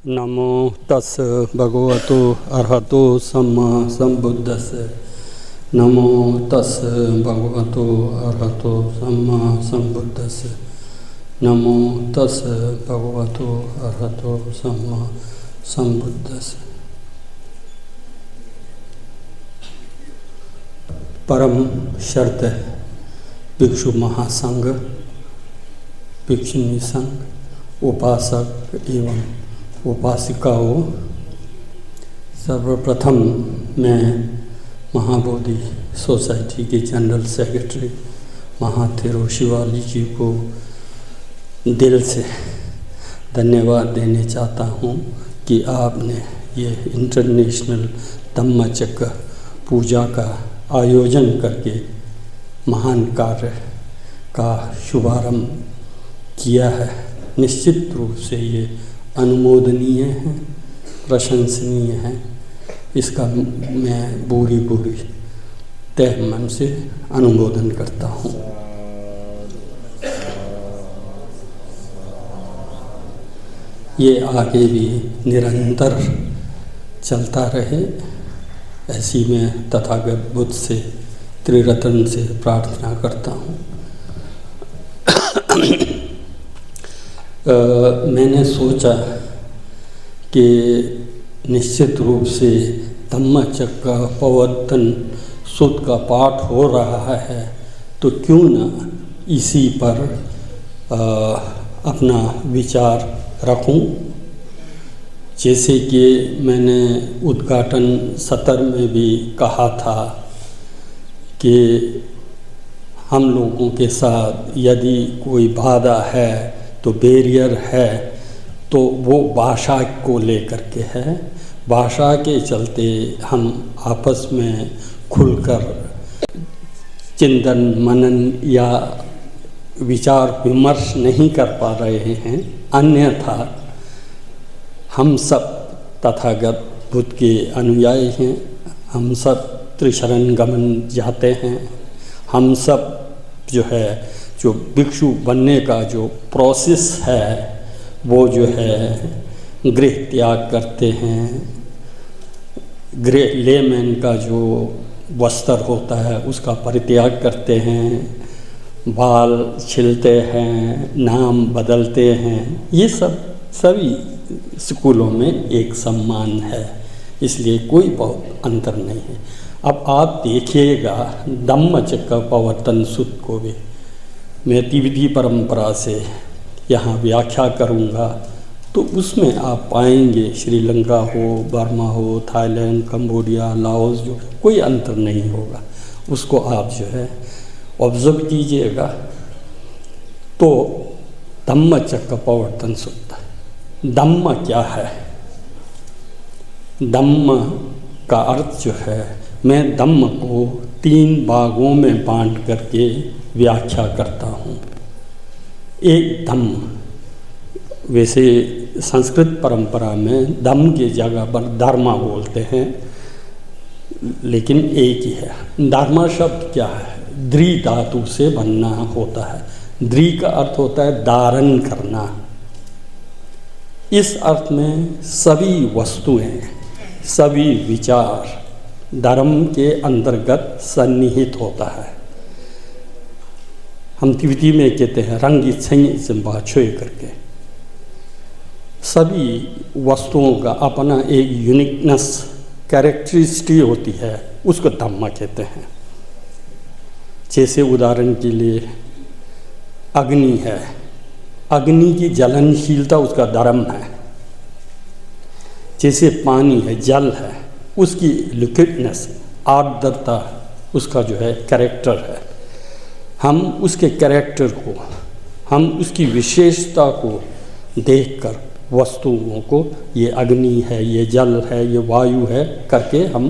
नमो तस् भगवतो अरहतो सम्मा सम्बुद्धस्स। नमो तस् भगवतो अरहतो सम्मा सम्बुद्धस्स। नमो तस् भगवतो अरहतो सम्मा सम्बुद्धस्स। परम शर्त भिक्षु महासंघ, भिक्षुणी संघ, उपासक एवं उपासिकाओं, सर्वप्रथम मैं महाबोधि सोसाइटी के जनरल सेक्रेटरी महाथेरो शिवाली जी को दिल से धन्यवाद देने चाहता हूँ कि आपने ये इंटरनेशनल धम्मचक्र पूजा का आयोजन करके महान कार्य का शुभारंभ किया है। निश्चित रूप से ये अनुमोदनीय है, प्रशंसनीय है। इसका मैं पूरी तहे मन से अनुमोदन करता हूँ। ये आगे भी निरंतर चलता रहे, ऐसी मैं तथागत बुद्ध से, त्रिरत्न से प्रार्थना करता हूँ। मैंने सोचा कि निश्चित रूप से धम्मचक्र प्रवर्तन सूत्र का पाठ हो रहा है, तो क्यों न इसी पर अपना विचार रखूं। जैसे कि मैंने उद्घाटन सत्र में भी कहा था कि हम लोगों के साथ यदि कोई बाधा है तो बैरियर है, तो वो भाषा को लेकर के है। भाषा के चलते हम आपस में खुलकर चिंतन मनन या विचार विमर्श नहीं कर पा रहे हैं। अन्यथा हम सब तथागत बुद्ध के अनुयायी हैं, हम सब त्रिशरण गमन जाते हैं, हम सब जो भिक्षु बनने का जो प्रोसेस है वो गृह त्याग करते हैं। गृह लेमैन का जो वस्त्र होता है उसका परित्याग करते हैं, बाल छिलते हैं, नाम बदलते हैं। ये सभी स्कूलों में एक सम्मान है, इसलिए कोई बहुत अंतर नहीं है। अब आप देखिएगा धम्मचक्र प्रवर्तन सूत्र को भी मैं तिब्बती परंपरा से यहाँ व्याख्या करूँगा, तो उसमें आप पाएंगे श्रीलंका हो, बर्मा हो, थाईलैंड, कंबोडिया, लाओस, कोई अंतर नहीं होगा। उसको आप ऑब्जर्व कीजिएगा। तो धम्मचक्र प्रवर्तन सूत्र, धम्म क्या है? धम्म का अर्थ मैं धम्म को 3 भागों में बांट करके व्याख्या करता हूँ। एक धम्म, वैसे संस्कृत परंपरा में धम्म की जगह पर धर्मा बोलते हैं, लेकिन एक ही है। धर्मा शब्द क्या है? द्रि धातु से बनना होता है। द्रि का अर्थ होता है धारण करना। इस अर्थ में सभी वस्तुएं, सभी विचार धर्म के अंतर्गत सन्निहित होता है। हम तिब्बती में कहते हैं रंग छे करके। सभी वस्तुओं का अपना एक यूनिकनेस, कैरेक्टरिस्टिक होती है, उसको धम्म कहते हैं। जैसे उदाहरण के लिए अग्नि है, अग्नि की जलनशीलता उसका धर्म है। जैसे पानी है, जल है, उसकी लिक्विडनेस, आर्द्रता उसका कैरेक्टर है। हम उसके कैरेक्टर को, हम उसकी विशेषता को देखकर वस्तुओं को ये अग्नि है, ये जल है, ये वायु है करके हम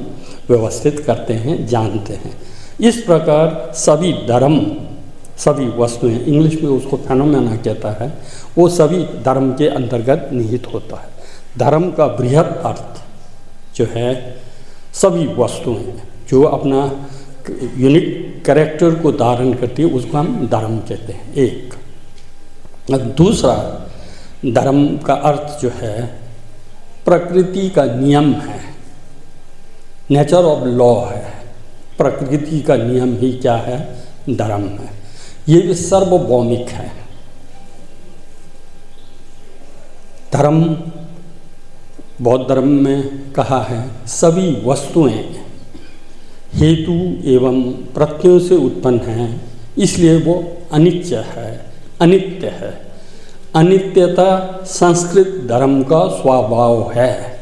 व्यवस्थित करते हैं, जानते हैं। इस प्रकार सभी धर्म, सभी वस्तुएं, इंग्लिश में उसको फेनोमेना कहता है, वो सभी धर्म के अंतर्गत निहित होता है। धर्म का बृहद अर्थ सभी वस्तुएं जो अपना यूनिक कैरेक्टर को धारण करती है, उसको हम धर्म कहते हैं। एक दूसरा धर्म का अर्थ प्रकृति का नियम है, नेचर ऑफ लॉ है। प्रकृति का नियम ही क्या है? धर्म है। ये भी सार्वभौमिक है। धर्म, बौद्ध धर्म में कहा है सभी वस्तुएं हेतु एवं प्रत्ययों से उत्पन्न हैं, इसलिए वो अनित्य है, अनित्य है। अनित्यता संस्कृत धर्म का स्वभाव है।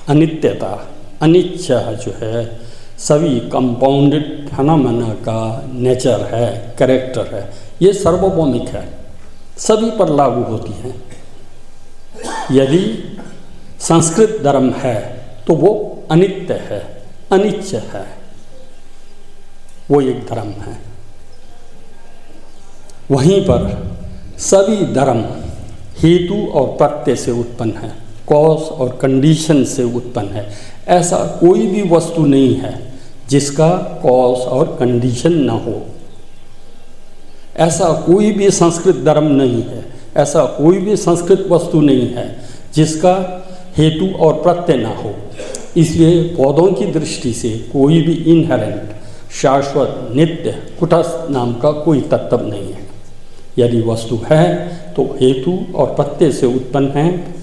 अनित्यता, अनित्य जो है सभी कंपाउंडेड फेनोमेना का नेचर है, कैरेक्टर है। ये सार्वभौमिक है, सभी पर लागू होती है। यदि संस्कृत धर्म है तो वो अनित्य है, अनित्य है, वो एक धर्म है। वहीं पर सभी धर्म हेतु और प्रत्यय से उत्पन्न है, कॉज और कंडीशन से उत्पन्न है। ऐसा कोई भी वस्तु नहीं है जिसका कॉज और कंडीशन न हो। ऐसा कोई भी संस्कृत धर्म नहीं है, ऐसा कोई भी संस्कृत वस्तु नहीं है जिसका हेतु और प्रत्यय न हो। इसलिए पौधों की दृष्टि से कोई भी इनहेरेंट, शाश्वत, नित्य, कुटस्थ नाम का कोई तत्व नहीं है। यदि वस्तु है तो हेतु और प्रत्यय से उत्पन्न है।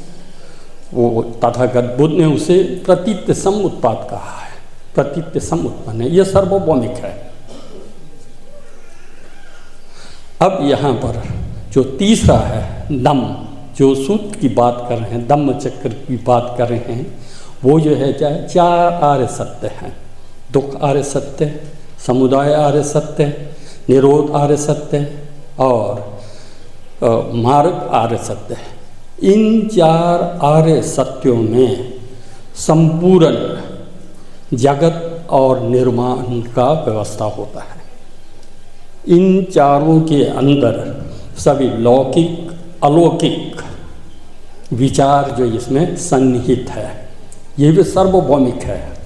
वो तथागत बुद्ध ने उसे प्रतीत्य समुत्पाद कहा है, प्रतीत्य समुत्पन्न है। यह सार्वभौमिक है। अब यहाँ पर जो तीसरा है दम, जो सूत्र की बात कर रहे हैं, धम्म चक्र की बात कर रहे हैं, वो जो है चार आर्य सत्य हैं। दुख आर्य सत्य, समुदाय आर्य सत्य, निरोध आर्य सत्य और मार्ग आर्य सत्य। इन चार आर्य सत्यों में संपूर्ण जगत और निर्माण का व्यवस्था होता है। इन चारों के अंदर सभी लौकिक अलौकिक विचार जो इसमें सन्निहित है, ये भी सार्वभौमिक है।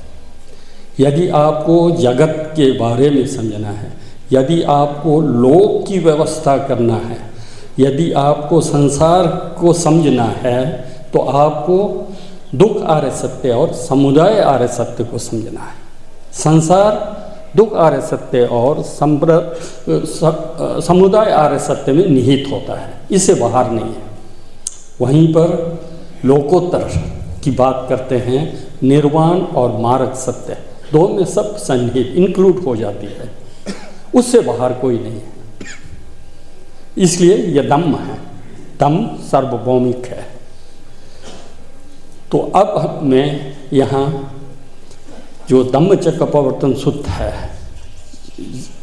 यदि आपको जगत के बारे में समझना है, यदि आपको लोक की व्यवस्था करना है, यदि आपको संसार को समझना है, तो आपको दुख आर्य सत्य और समुदाय आर्य सत्य को समझना है। संसार दुख आर्य सत्य और समुदाय आर्य सत्य में निहित होता है, इससे बाहर नहीं है। वहीं पर लोकोत्तर की बात करते हैं, निर्वाण और मार्ग सत्य, दो में सब सन्निहित इंक्लूड हो जाती है, उससे बाहर कोई नहीं है। इसलिए यह धम्म है, धम्म सार्वभौमिक है। तो अब मैं यहाँ जो धम्म चक्र प्रवर्तन सूत्र है,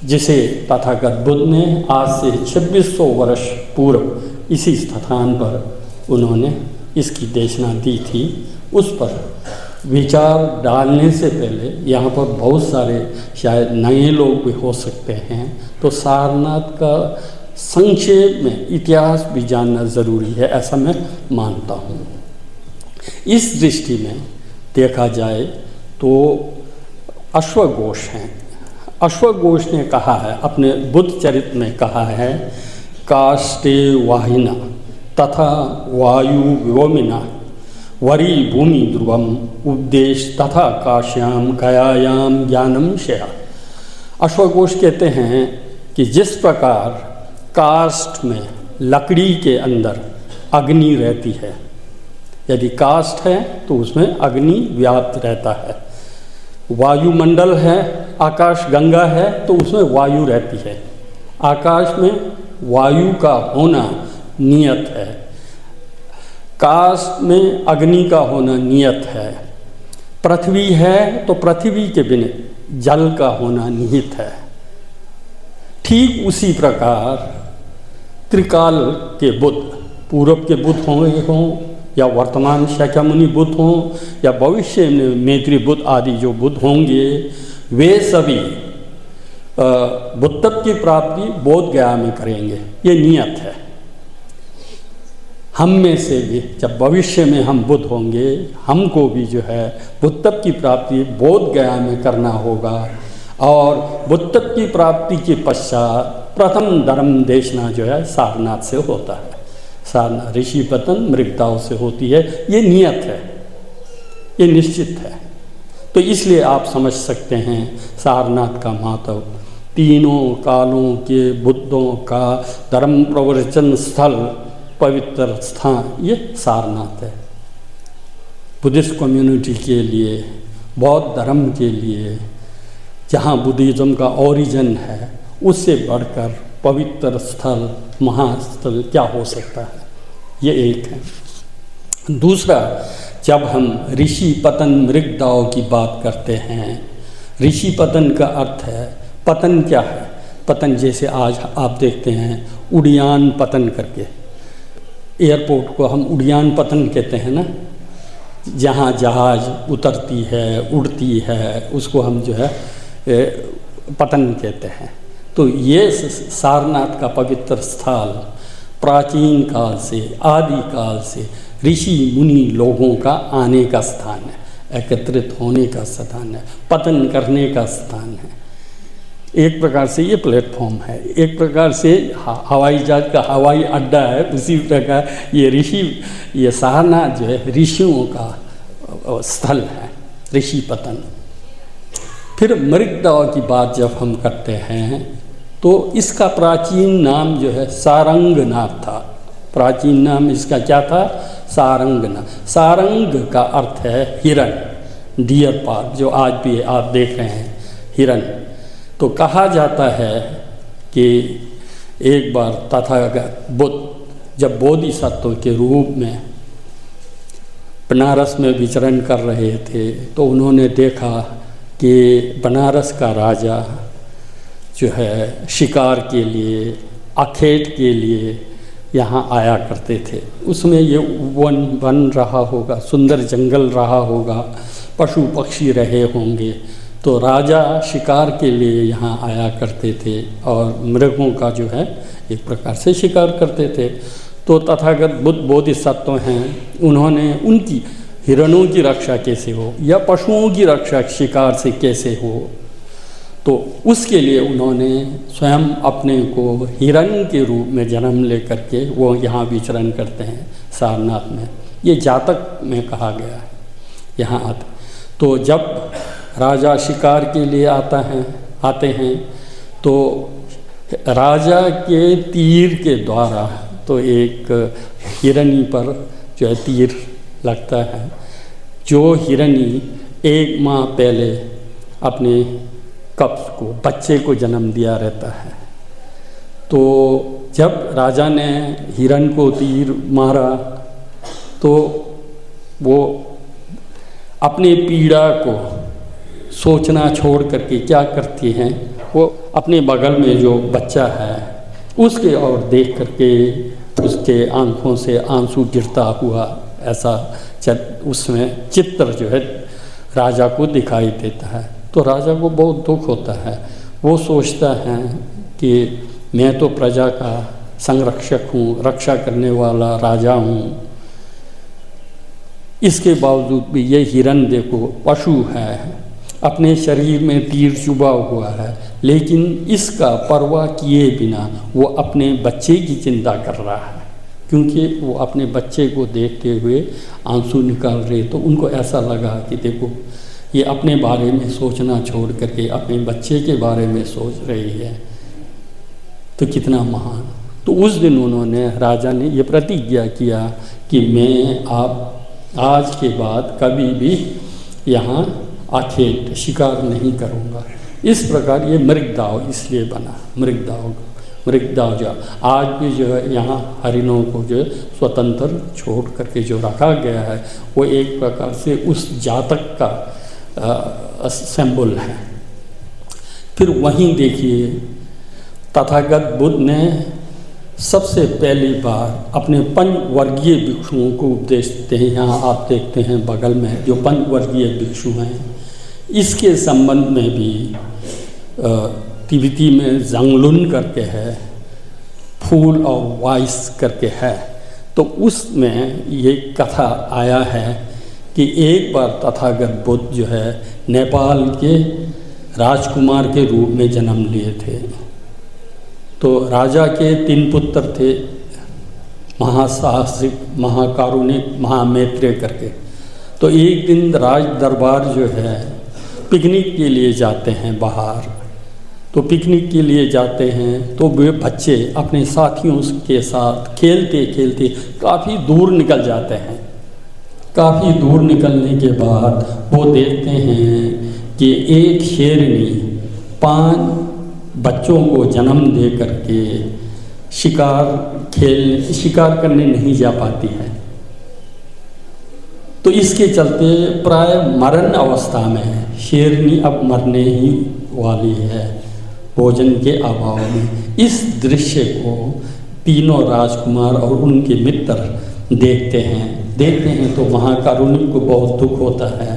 जिसे तथागत बुद्ध ने आज से 2600 वर्ष पूर्व इसी स्थान पर उन्होंने इसकी देशना दी थी, उस पर विचार डालने से पहले यहाँ पर बहुत सारे शायद नए लोग भी हो सकते हैं, तो सारनाथ का संक्षेप में इतिहास भी जानना ज़रूरी है, ऐसा मैं मानता हूँ। इस दृष्टि में देखा जाए तो अश्वघोष हैं। अश्वघोष ने कहा है, अपने बुद्ध चरित्र में कहा है, काष्ठे वाहिना तथा वायु व्योमिना वरी भूमि ध्रुवम उपदेश तथा काश्याम कयायाम ज्ञानम शया। अश्वघोष कहते हैं कि जिस प्रकार काष्ठ में, लकड़ी के अंदर अग्नि रहती है, यदि काष्ठ है तो उसमें अग्नि व्याप्त रहता है। वायुमंडल है, आकाश गंगा है, तो उसमें वायु रहती है। आकाश में वायु का होना नियत है, काष्ठ में अग्नि का होना नियत है। पृथ्वी है तो पृथ्वी के बिना जल का होना निहित है। ठीक उसी प्रकार त्रिकाल के बुद्ध, पूर्व के बुद्ध हों या वर्तमान शाक्यमुनि बुद्ध हों या भविष्य में मैत्री बुद्ध आदि जो बुद्ध होंगे, वे सभी बुद्धत्व की प्राप्ति बोध गया में करेंगे, ये नियत है। हम में से भी जब भविष्य में हम बुद्ध होंगे, हमको भी जो है बुद्धत्व की प्राप्ति बोध गया में करना होगा। और बुद्धत्व की प्राप्ति के पश्चात प्रथम धर्म देशना जो है सारनाथ से होता है। सारनाथ। ऋषि पतन मृगदाव से होती है, ये नियत है, ये निश्चित है। तो इसलिए आप समझ सकते हैं सारनाथ का महत्व। तीनों कालों के बुद्धों का धर्म प्रवचन स्थल, पवित्र स्थान ये सारनाथ है। बुद्धिस्ट कम्युनिटी के लिए, बौद्ध धर्म के लिए, जहाँ बुद्धिज़्म का ओरिजिन है, उससे बढ़कर पवित्र स्थल, महास्थल क्या हो सकता है। ये एक है। दूसरा, जब हम ऋषि पतन मृगदाव की बात करते हैं, ऋषि पतन का अर्थ है, पतन क्या है? पतन जैसे आज आप देखते हैं उड़ियान पतन करके, एयरपोर्ट को हम उड़ियान पतन कहते हैं ना, जहाँ जहाज़ उतरती है, उड़ती है, उसको हम जो है पतन कहते हैं। तो ये सारनाथ का पवित्र स्थल प्राचीन काल से, आदि काल से ऋषि मुनि लोगों का आने का स्थान है, एकत्रित होने का स्थान है, पतन करने का स्थान है। एक प्रकार से ये प्लेटफॉर्म है, एक प्रकार से हवाई जहाज का हवाई अड्डा है, उसी प्रकार ये सारनाथ जो है ऋषियों का स्थल है, ऋषि पतन। फिर मृगदाव की बात जब हम करते हैं तो इसका प्राचीन नाम जो है सारंगनाथ था। प्राचीन नाम इसका क्या था? सारंगनाथ। सारंग का अर्थ है हिरण, डियर पार्क, जो आज भी आप देख रहे हैं, हिरण। तो कहा जाता है कि एक बार तथागत बुद्ध जब बोधिसत्व के रूप में बनारस में विचरण कर रहे थे, तो उन्होंने देखा कि बनारस का राजा जो है शिकार के लिए, आखेट के लिए यहाँ आया करते थे। उसमें ये वन रहा होगा, सुंदर जंगल रहा होगा, पशु पक्षी रहे होंगे। तो राजा शिकार के लिए यहाँ आया करते थे और मृगों का जो है एक प्रकार से शिकार करते थे। तो तथागत बुद्ध बोधिसत्व हैं, उन्होंने उनकी हिरणों की रक्षा कैसे हो या पशुओं की रक्षा शिकार से कैसे हो, तो उसके लिए उन्होंने स्वयं अपने को हिरण के रूप में जन्म ले करके वो यहाँ विचरण करते हैं सारनाथ में। ये जातक में कहा गया है, यहाँ आते। तो जब राजा शिकार के लिए आते हैं तो राजा के तीर के द्वारा तो एक हिरनी पर जो है तीर लगता है। जो हिरनी एक माह पहले अपने कब्ज को, बच्चे को जन्म दिया रहता है, तो जब राजा ने हिरण को तीर मारा तो वो अपने पीड़ा को सोचना छोड़ करके क्या करती हैं, वो अपने बगल में जो बच्चा है उसके ओर देख करके उसके आंखों से आंसू गिरता हुआ ऐसा उसमें चित्र जो है राजा को दिखाई देता है। तो राजा को बहुत दुख होता है। वो सोचता है कि मैं तो प्रजा का संरक्षक हूँ, रक्षा करने वाला राजा हूँ, इसके बावजूद भी ये हिरण देखो पशु है, अपने शरीर में तीर चुभा हुआ है, लेकिन इसका परवाह किए बिना वो अपने बच्चे की चिंता कर रहा है, क्योंकि वो अपने बच्चे को देखते हुए आंसू निकाल रहे। तो उनको ऐसा लगा कि देखो ये अपने बारे में सोचना छोड़ करके अपने बच्चे के बारे में सोच रही है, तो कितना महान। तो उस दिन उन्होंने, राजा ने ये प्रतिज्ञा किया कि मैं आज के बाद कभी भी यहाँ आखेट शिकार नहीं करूँगा। इस प्रकार ये मृगदाव इसलिए बना, मृगदाव जो आज भी जो है यहाँ हरिणों को जो स्वतंत्र छोड़ करके जो रखा गया है, वो एक प्रकार से उस जातक का सिंबल है। फिर वहीं देखिए तथागत बुद्ध ने सबसे पहली बार अपने पंचवर्गीय भिक्षुओं को उपदेश देते हैं। यहाँ आप देखते हैं बगल में जो पंचवर्गीय भिक्षु हैं, इसके संबंध में भी तिब्बती में जंगलुन करके है, फूल और वाइस करके है। तो उसमें ये कथा आया है कि एक बार तथागत बुद्ध जो है नेपाल के राजकुमार के रूप में जन्म लिए थे। तो राजा के 3 पुत्र थे, महासाहसिक, महाकारुणिक, महामैत्रेय करके। तो एक दिन राज दरबार जो है पिकनिक के लिए जाते हैं बाहर। तो पिकनिक के लिए जाते हैं तो वे बच्चे अपने साथियों के साथ खेलते खेलते काफ़ी दूर निकल जाते हैं। काफ़ी दूर निकलने के बाद वो देखते हैं कि एक शेरनी 5 बच्चों को जन्म दे करके शिकार करने नहीं जा पाती है। तो इसके चलते प्राय मरण अवस्था में है, शेरनी अब मरने ही वाली है भोजन के अभाव में। इस दृश्य को तीनों राजकुमार और उनके मित्र देखते हैं तो महाकारुणिक को बहुत दुख होता है।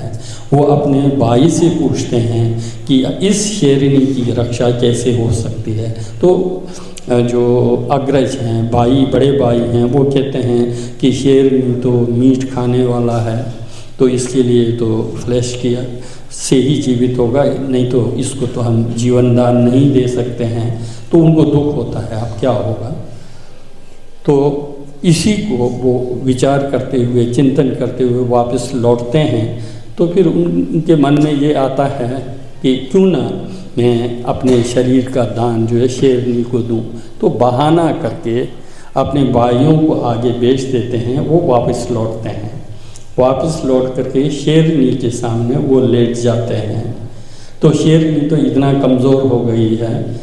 वो अपने भाई से पूछते हैं कि इस शेरनी की रक्षा कैसे हो सकती है। तो जो अग्रज हैं, बड़े भाई हैं, वो कहते हैं कि शेरनी तो मीट खाने वाला है, तो इसके लिए तो फ्लैश किया से ही जीवित होगा, नहीं तो इसको तो हम जीवन दान नहीं दे सकते हैं। तो उनको दुख होता है, अब क्या होगा। तो इसी को वो विचार करते हुए, चिंतन करते हुए वापस लौटते हैं। तो फिर उनके मन में ये आता है कि क्यों ना मैं अपने शरीर का दान जो है शेरनी को दूं। तो बहाना करके अपने भाइयों को आगे बेच देते हैं। वो वापस लौटते हैं। वापस लौट करके शेरनी के सामने वो लेट जाते हैं। तो शेरनी तो इतना कमज़ोर हो गई है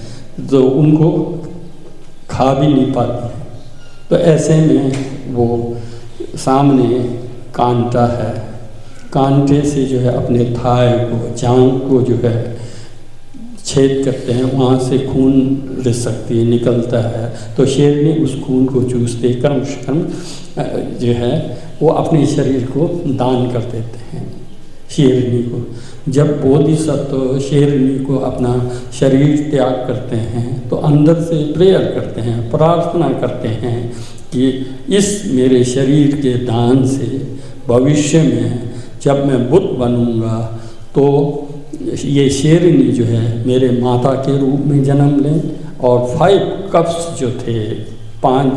तो उनको खा भी नहीं पाती है। तो ऐसे में वो सामने कांटा है, कांटे से जो है अपने थाई को, जांघ को जो है छेद करते हैं, वहाँ से खून रिसकती है, निकलता है। तो शेरनी उस खून को चूसते क्रमशः जो है वो अपने शरीर को दान कर देते हैं शेरनी को। जब बोधिसत्व शेरनी को अपना शरीर त्याग करते हैं तो अंदर से प्रेयर करते हैं, प्रार्थना करते हैं कि इस मेरे शरीर के दान से भविष्य में जब मैं बुद्ध बनूंगा तो ये शेरनी जो है मेरे माता के रूप में जन्म लें और 5 कप्स जो थे, 5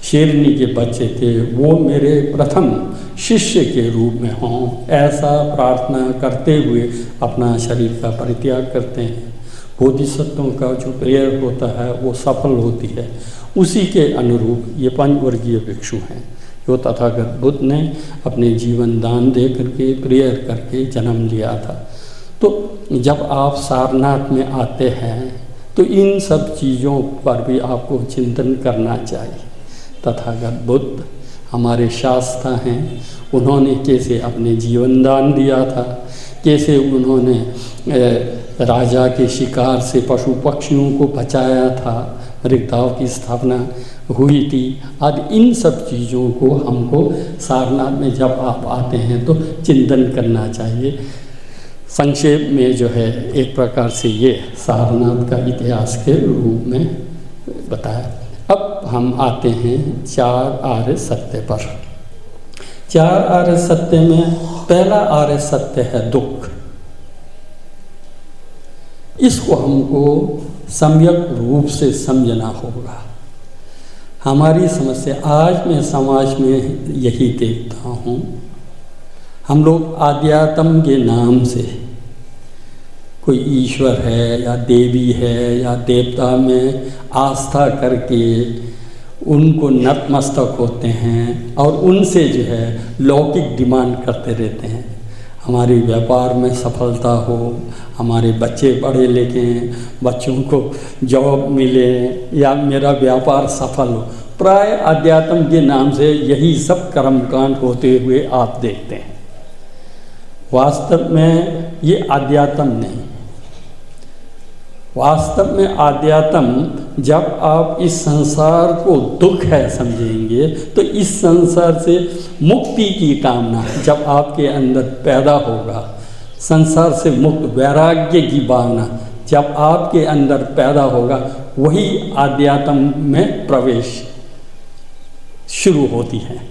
शेरनी के बच्चे थे, वो मेरे प्रथम शिष्य के रूप में हों। ऐसा प्रार्थना करते हुए अपना शरीर का परित्याग करते हैं। बोधिसत्वों का जो प्रेयर होता है वो सफल होती है। उसी के अनुरूप ये पंचवर्गीय भिक्षु हैं जो तथागत बुद्ध ने अपने जीवन दान दे करके प्रेयर करके जन्म लिया था। तो जब आप सारनाथ में आते हैं तो इन सब चीज़ों पर भी आपको चिंतन करना चाहिए। तथागत बुद्ध हमारे शास्त्र हैं, उन्होंने कैसे अपने जीवन दान दिया था, कैसे उन्होंने राजा के शिकार से पशु पक्षियों को बचाया था, ऋग्वेद की स्थापना हुई थी आदि। इन सब चीज़ों को हमको सारनाथ में जब आप आते हैं तो चिंतन करना चाहिए। संक्षेप में जो है एक प्रकार से ये सारनाथ का इतिहास के रूप में बताया। अब हम आते हैं 4 आर्य सत्य पर। 4 आर्य सत्य में पहला आर्य सत्य है दुख। इसको हमको सम्यक रूप से समझना होगा। हमारी समस्या आज मैं समाज में यही देखता हूँ, हम लोग आध्यात्म के नाम से कोई ईश्वर है या देवी है या देवता में आस्था करके उनको नतमस्तक होते हैं और उनसे जो है लौकिक डिमांड करते रहते हैं। हमारी व्यापार में सफलता हो, हमारे बच्चे पढ़े लिखें, बच्चों को जॉब मिले या मेरा व्यापार सफल हो। प्राय अध्यात्म के नाम से यही सब कर्मकांड होते हुए आप देखते हैं। वास्तव में ये अध्यात्म नहीं। वास्तव में आध्यात्म जब आप इस संसार को दुख है समझेंगे तो इस संसार से मुक्ति की कामना जब आपके अंदर पैदा होगा, संसार से मुक्त वैराग्य की भावना जब आपके अंदर पैदा होगा, वही आध्यात्म में प्रवेश शुरू होती है।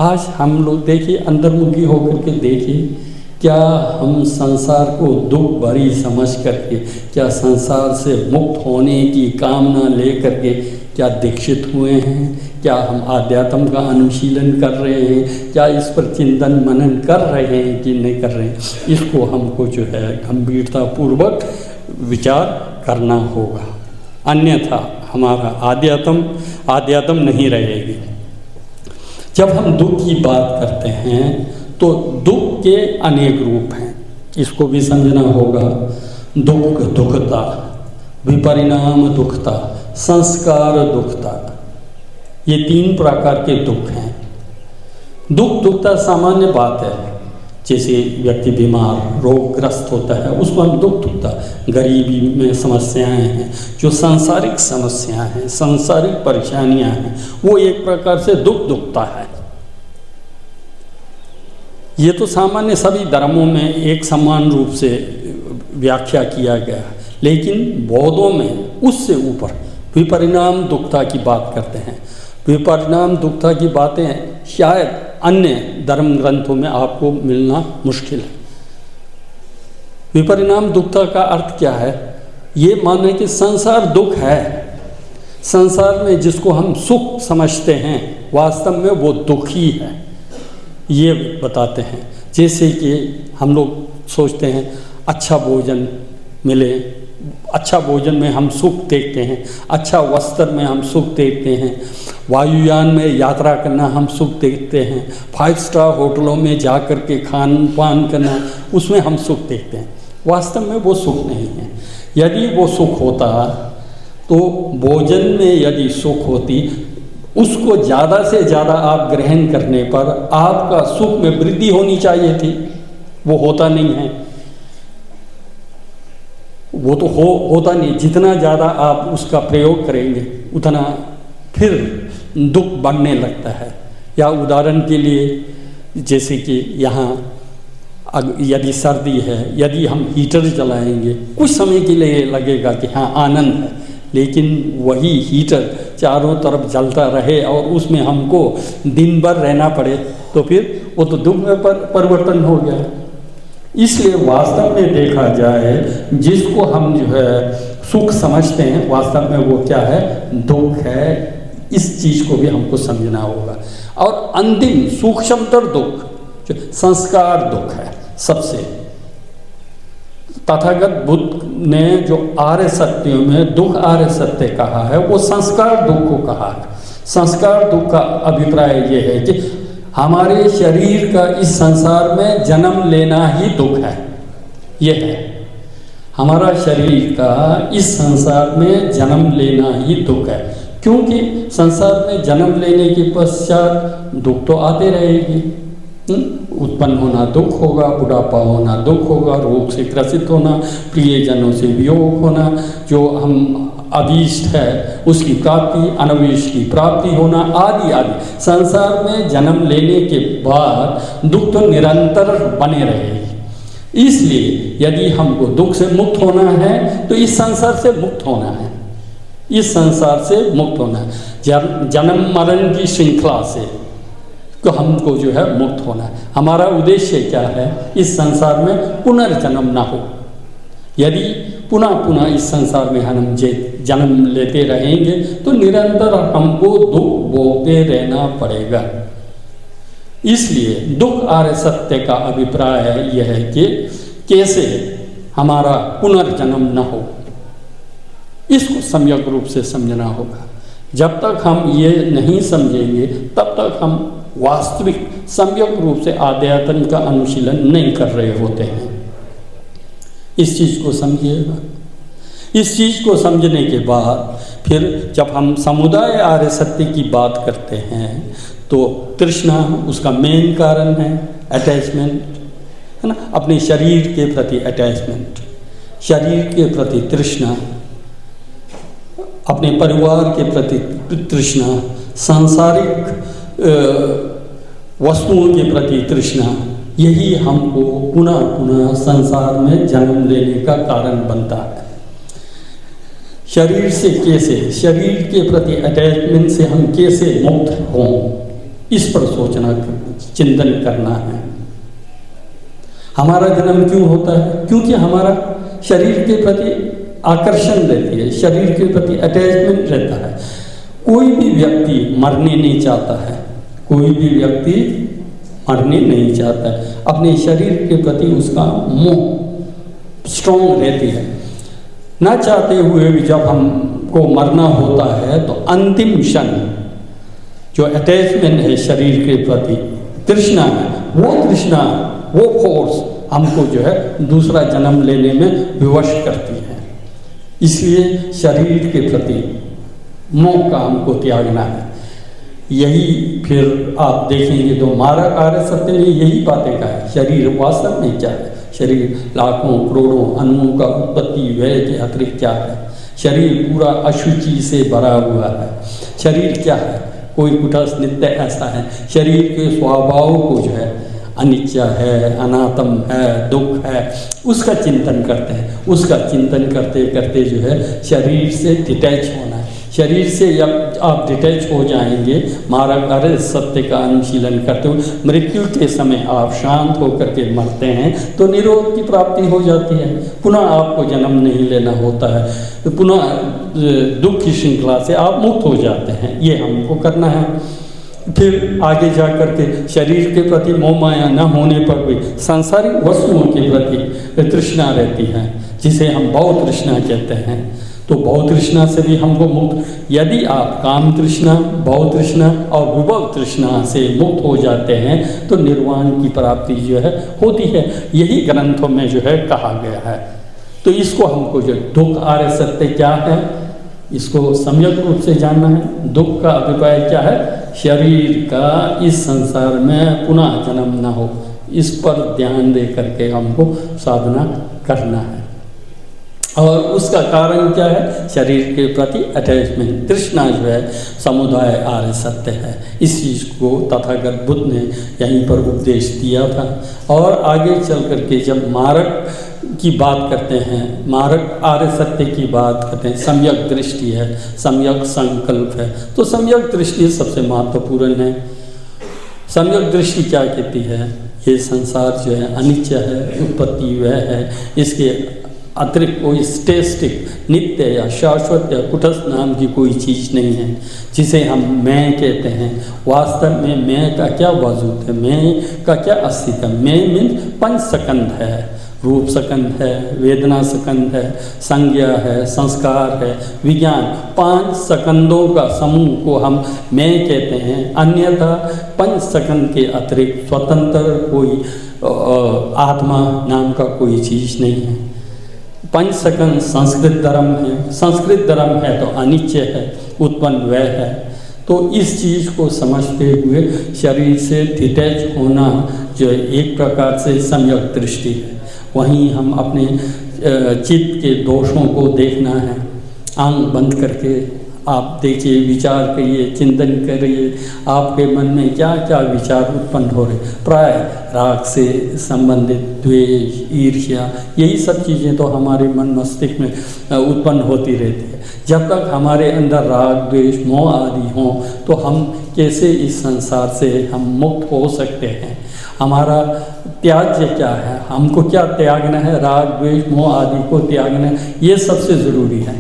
आज हम लोग देखिए, अंतर्मुखी होकर के देखिए, क्या हम संसार को दुख भरी समझ करके, क्या संसार से मुक्त होने की कामना ले करके क्या दीक्षित हुए हैं, क्या हम आध्यात्म का अनुशीलन कर रहे हैं, क्या इस पर चिंतन मनन कर रहे हैं कि नहीं कर रहे हैं, इसको हमको जो है गंभीरतापूर्वक विचार करना होगा। अन्यथा हमारा आध्यात्म नहीं रहेगी। जब हम दुख की बात करते हैं तो दुख के अनेक रूप हैं, इसको भी समझना होगा। दुख, दुखता, विपरिणाम दुखता, संस्कार दुखता, ये 3 प्रकार के दुख हैं। दुखता सामान्य बात है, जैसे व्यक्ति बीमार रोगग्रस्त होता है उसको हम दुख दुखता, गरीबी में समस्याएं हैं, जो सांसारिक समस्याएं हैं, सांसारिक परेशानियां हैं, वो एक प्रकार से दुख दुखता है। ये तो सामान्य सभी धर्मों में एक समान रूप से व्याख्या किया गया है, लेकिन बौद्धों में उससे ऊपर विपरिणाम दुखता की बात करते हैं। विपरिणाम दुखता की बातें शायद अन्य धर्म ग्रंथों में आपको मिलना मुश्किल है। विपरिणाम दुखता का अर्थ क्या है? ये माने कि संसार दुख है, संसार में जिसको हम सुख समझते हैं वास्तव में वो दुख ही है, ये बताते हैं। जैसे कि हम लोग सोचते हैं अच्छा भोजन मिले, अच्छा भोजन में हम सुख देखते हैं, अच्छा वस्त्र में हम सुख देखते हैं, वायुयान में यात्रा करना हम सुख देखते हैं, 5 स्टार होटलों में जा कर के खान पान करना उसमें हम सुख देखते हैं। वास्तव में वो सुख नहीं है। यदि वो सुख होता तो भोजन में यदि सुख होती, उसको ज़्यादा से ज़्यादा आप ग्रहण करने पर आपका सुख में वृद्धि होनी चाहिए थी, वो होता नहीं है। वो तो होता नहीं, जितना ज़्यादा आप उसका प्रयोग करेंगे उतना फिर दुख बढ़ने लगता है। या उदाहरण के लिए जैसे कि यहाँ यदि सर्दी है, यदि हम हीटर जलाएंगे कुछ समय के लिए लगेगा कि हाँ आनंद है, लेकिन वही हीटर चारों तरफ जलता रहे और उसमें हमको दिन भर रहना पड़े तो फिर वो तो दुख में परिवर्तन हो गया। इसलिए वास्तव में देखा जाए जिसको हम जो है सुख समझते हैं वास्तव में वो क्या है? दुख है। इस चीज़ को भी हमको समझना होगा। और अंतिम सूक्ष्मतर दुख जो संस्कार दुख है, सबसे तथागत बुद्ध ने जो आर्य सत्यों में दुख आर्य सत्य कहा है वो संस्कार दुख को कहा है। संस्कार दुख का अभिप्राय ये है कि हमारे शरीर का इस संसार में जन्म लेना ही दुख है। यह है हमारा शरीर का इस संसार में जन्म लेना ही दुख है, क्योंकि संसार में जन्म लेने के पश्चात दुख तो आते रहेगी। उत्पन्न होना दुख होगा, बुढ़ापा होना दुख होगा, रोग से ग्रसित होना, प्रियजनों से वियोग होना, जो हम अभीष्ट है उसकी प्राप्ति, अनभीष्ट की प्राप्ति होना, आदि आदि। संसार में जन्म लेने के बाद दुख तो निरंतर बने रहेगी। इसलिए यदि हमको दुख से मुक्त होना है तो इस संसार से मुक्त होना है, इस संसार से मुक्त होना है। जन्म मरण की श्रृंखला से तो हमको जो है मुक्त होना है। हमारा उद्देश्य क्या है? इस संसार में पुनर्जन्म ना हो। यदि पुनः पुनः इस संसार में हम जन्म लेते रहेंगे तो निरंतर हमको दुख भोगते रहना पड़ेगा। इसलिए दुख आर्य सत्य का अभिप्राय यह है कि कैसे हमारा पुनर्जन्म न हो, इसको सम्यक रूप से समझना होगा। जब तक हम ये नहीं समझेंगे तब तक हम वास्तविक सम्यक रूप से आध्यात्म का अनुशीलन नहीं कर रहे होते हैं। इस चीज़ को समझिएगा। इस चीज़ को समझने के बाद फिर जब हम समुदाय आर्य सत्य की बात करते हैं तो तृष्णा उसका मेन कारण है, अटैचमेंट है ना, अपने शरीर के प्रति अटैचमेंट, शरीर के प्रति तृष्णा, अपने परिवार के प्रति तृष्णा, सांसारिक वस्तुओं के प्रति तृष्णा, यही हमको पुनः पुनः संसार में जन्म लेने का कारण बनता है। शरीर से कैसे, शरीर के प्रति अटैचमेंट से हम कैसे मुक्त हों, इस पर सोचना, चिंतन करना है। हमारा जन्म क्यों होता है? क्योंकि हमारा शरीर के प्रति आकर्षण रहती है, शरीर के प्रति अटैचमेंट रहता है। कोई भी व्यक्ति मरने नहीं चाहता है, कोई भी व्यक्ति मरने नहीं चाहता है। अपने शरीर के प्रति उसका मोह स्ट्रॉन्ग रहती है। ना चाहते हुए भी जब हमको मरना होता है तो अंतिम क्षण जो अटैचमेंट है शरीर के प्रति, तृष्णा है, वो तृष्णा, वो फोर्स हमको जो है दूसरा जन्म लेने में विवश करती है। इसलिए शरीर के प्रति मोह का हमको त्यागना है। यही फिर आप देखेंगे तो मारक आर्य सत्य ने यही बातें कहा है। शरीर वास्तव में क्या है? शरीर लाखों करोड़ों अणुओं का उत्पत्ति व्यय के अतिरिक्त क्या है? शरीर पूरा अशुचि से भरा हुआ है। शरीर क्या है? कोई कुटस्थ नित्य ऐसा है। शरीर के स्वभाव को जो है अनित्य है, अनात्म है, दुख है, उसका चिंतन करते हैं। उसका चिंतन करते करते जो है शरीर से डिटैच होना है। शरीर से जब आप डिटैच हो जाएंगे, मार्ग अरे सत्य का अनुशीलन करते हुए मृत्यु के समय आप शांत होकर के मरते हैं तो निरोध की प्राप्ति हो जाती है। पुनः आपको जन्म नहीं लेना होता है, तो पुनः दुख की श्रृंखला से आप मुक्त हो जाते हैं। ये हमको करना है। फिर आगे जा कर के शरीर के प्रति मोह माया न होने पर भी सांसारिक वस्तुओं के प्रति तृष्णा रहती है, जिसे हम भव तृष्णा कहते हैं। तो भव तृष्णा से भी हमको मुक्त, यदि आप काम तृष्णा, भव तृष्णा और विभव तृष्णा से मुक्त हो जाते हैं तो निर्वाण की प्राप्ति जो है होती है। यही ग्रंथों में जो है कहा गया है। तो इसको हमको जो दुख आर्य सत्य क्या है, इसको सम्यक रूप से जानना है। दुख का अभिप्राय क्या है? शरीर का इस संसार में पुनः जन्म न हो, इस पर ध्यान दे करके हमको साधना करना है। और उसका कारण क्या है? शरीर के प्रति अटैचमेंट, तृष्णा जो है समुदाय आर्य सत्य है। इस चीज़ को तथागत बुद्ध ने यहीं पर उपदेश दिया था। और आगे चल करके जब मार्ग की बात करते हैं, मार्ग आर्य सत्य की बात करते हैं, सम्यक दृष्टि है, सम्यक संकल्प है, तो सम्यक दृष्टि सबसे महत्वपूर्ण है। सम्यक दृष्टि क्या कहती है? ये संसार जो है अनित्य है, उत्पत्ति वह है, इसके अतिरिक्त कोई स्टेस्टिक नित्य या शाश्वत या कुटस्थ नाम की कोई चीज़ नहीं है, जिसे हम मैं कहते हैं। वास्तव में मैं का क्या वजूद है? मैं का क्या अस्तित्व? मैं मीन पंच स्कंध है, रूप स्कंध है, वेदना स्कंध है, संज्ञा है, संस्कार है, विज्ञान, 5 स्कंदों का समूह को हम मैं कहते हैं। अन्यथा पंच स्कंद के अतिरिक्त स्वतंत्र कोई आत्मा नाम का कोई चीज़ नहीं है। पंच स्कंद संस्कृत धर्म है, संस्कृत धर्म है तो अनित्य है, उत्पन्न वह है। तो इस चीज़ को समझते हुए शरीर से डिटैच होना जो एक प्रकार से सम्यक दृष्टि है। वहीं हम अपने चित्त के दोषों को देखना है। आंख बंद करके आप देखिए, विचार करिए, चिंतन करिए, आपके मन में क्या क्या विचार उत्पन्न हो रहे। प्राय राग से संबंधित द्वेष, ईर्ष्या, यही सब चीज़ें तो हमारे मन मस्तिष्क में उत्पन्न होती रहती है। जब तक हमारे अंदर राग, द्वेष, मोह आदि हों तो हम कैसे इस संसार से हम मुक्त हो सकते हैं? हमारा त्याज्य क्या है? हमको क्या त्यागना है? राग, द्वेष, मोह आदि को त्यागना है, ये सबसे ज़रूरी है।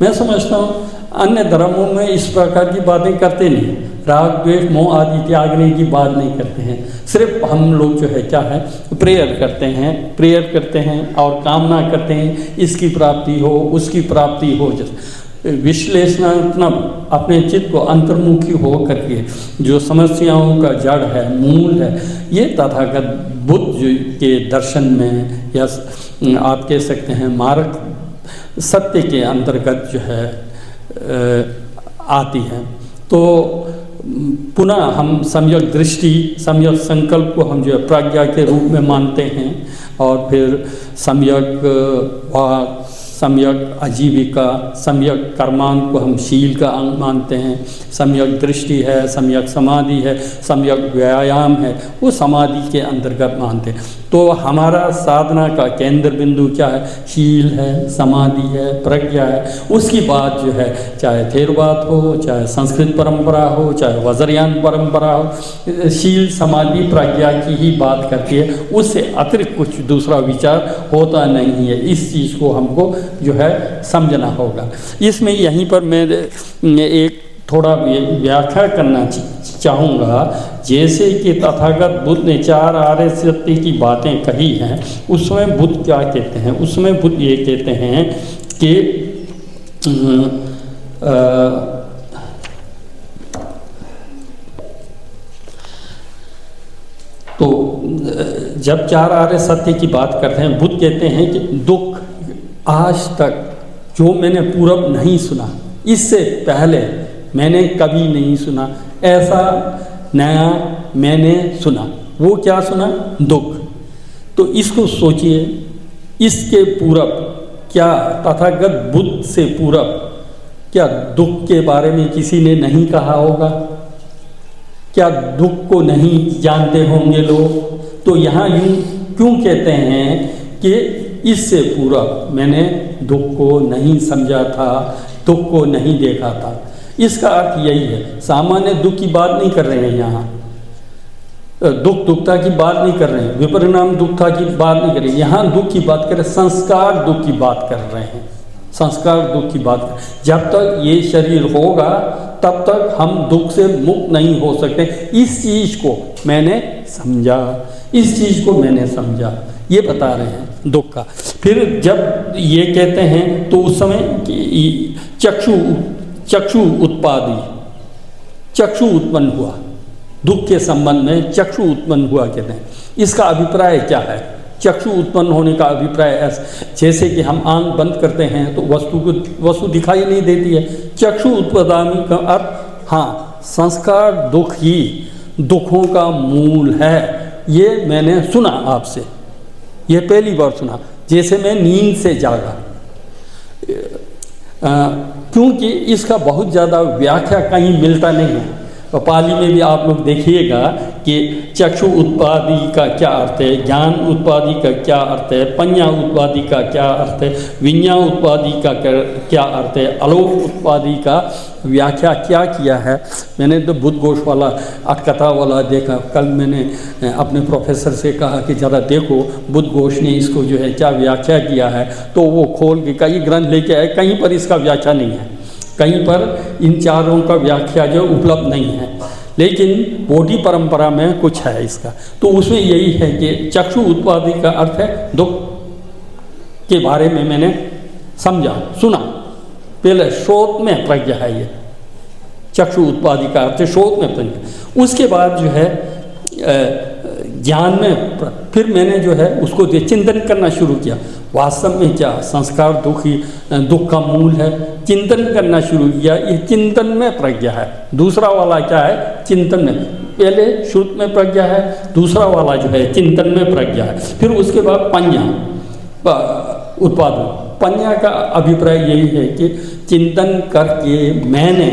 मैं समझता हूँ अन्य धर्मों में इस प्रकार की बातें करते नहीं, राग, द्वेष, मोह आदि त्यागने की बात नहीं करते हैं। सिर्फ हम लोग जो है क्या है, प्रेयर करते हैं और कामना करते हैं इसकी प्राप्ति हो, उसकी प्राप्ति हो। विश्लेषणात्मक अपने चित्त को अंतर्मुखी हो करके जो समस्याओं का जड़ है, मूल है, ये तथागत बुद्ध के दर्शन में या आप कह सकते हैं मार्ग सत्य के अंतर्गत जो है आती है। तो पुनः हम सम्यक दृष्टि, सम्यक संकल्प को हम जो है प्रज्ञा के रूप में मानते हैं, और फिर सम्यक वाक, सम्यक आजीविका, सम्यक कर्मांग को हम शील का अंग मानते हैं। सम्यक दृष्टि है, सम्यक समाधि है, सम्यक व्यायाम है, वो समाधि के अंतर्गत मानते हैं। तो हमारा साधना का केंद्र बिंदु क्या है? शील है, समाधि है, प्रज्ञा है। उसकी बात जो है चाहे थेरवाद हो, चाहे संस्कृत परंपरा हो, चाहे वज्रयान परंपरा हो, शील, समाधि, प्रज्ञा की ही बात करती है। उससे अतिरिक्त कुछ दूसरा विचार होता नहीं है। इस चीज़ को हमको जो है समझना होगा। इसमें यहीं पर मैं एक थोड़ा व्याख्या करना चाहूँगा। जैसे कि तथागत बुद्ध ने 4 आर्य सत्य की बातें कही हैं, उसमें बुद्ध क्या कहते हैं? उसमें बुद्ध ये कहते हैं कि तो जब 4 आर्य सत्य की बात करते हैं, बुद्ध कहते हैं कि दुख आज तक जो मैंने पूर्व नहीं सुना, इससे पहले मैंने कभी नहीं सुना, ऐसा नया मैंने सुना। वो क्या सुना? दुख। तो इसको सोचिए, इसके पूर्व क्या तथागत बुद्ध से पूर्व क्या दुख के बारे में किसी ने नहीं कहा होगा? क्या दुख को नहीं जानते होंगे लोग? तो यहाँ यूँ क्यों कहते हैं कि इससे पूर्व मैंने दुख को नहीं समझा था, दुख को नहीं देखा था? इसका अर्थ यही है, सामान्य दुख की बात नहीं कर रहे हैं यहाँ, दुखता की बात नहीं कर रहे हैं, विपरिणाम दुखता की बात नहीं कर रहे हैं, यहाँ दुख की बात कर रहे हैं, संस्कार दुख की बात कर रहे हैं, संस्कार दुख की बात कर। जब तक ये शरीर होगा तब तक हम दुख से मुक्त नहीं हो सकते। इस चीज़ को मैंने समझा, इस चीज़ को मैंने समझा, ये बता रहे हैं दुख का। फिर जब ये कहते हैं तो उस समय चक्षु उत्पन्न हुआ, दुख के संबंध में चक्षु उत्पन्न हुआ कहते हैं। इसका अभिप्राय क्या है? चक्षु उत्पन्न होने का अभिप्राय ऐसा, जैसे कि हम आंख बंद करते हैं तो वस्तु दिखाई नहीं देती है। चक्षु उत्पदामी का अर्थ, हाँ, संस्कार दुख ही दुखों का मूल है। ये मैंने सुना आपसे, ये पहली बार सुना, जैसे मैं नींद से जागा। क्योंकि इसका बहुत ज़्यादा व्याख्या कहीं मिलता नहीं है। तो पाली में भी आप लोग देखिएगा कि चक्षु उत्पादि का क्या अर्थ है, ज्ञान उत्पादि का क्या अर्थ है, पඤ्ञा उत्पादि का क्या अर्थ है, विඤ्ञा उत्पादि का क्या अर्थ है, आलोक उत्पादि का व्याख्या क्या किया है। मैंने तो बुद्ध घोष वाला अटकथा वाला देखा। कल मैंने अपने प्रोफेसर से कहा कि ज़रा देखो बुद्ध घोष ने इसको जो है क्या व्याख्या किया है। तो वो खोल के कई ग्रंथ लेके आए, कहीं पर इसका व्याख्या नहीं है, कहीं पर इन चारों का व्याख्या जो उपलब्ध नहीं है, लेकिन बोधि परंपरा में कुछ है इसका। तो उसमें यही है कि चक्षु उत्पादि का अर्थ है दुख के बारे में मैंने समझा, सुना। पहले श्रोत में प्रज्ञा है, ये चक्षु उत्पादि का अर्थ है श्रोत में प्रज्ञा। उसके बाद जो है ज्ञान में, फिर मैंने जो है उसको चिंतन करना शुरू किया। वास्तव में क्या संस्कार दुख का मूल है, चिंतन करना शुरू किया। ये चिंतन में प्रज्ञा है। दूसरा वाला क्या है? चिंतन में। पहले श्रुत में प्रज्ञा है, दूसरा वाला जो है चिंतन में प्रज्ञा है। फिर उसके बाद पඤ्ञा उत्पादन। पඤ्ञा का अभिप्राय यही है कि चिंतन करके मैंने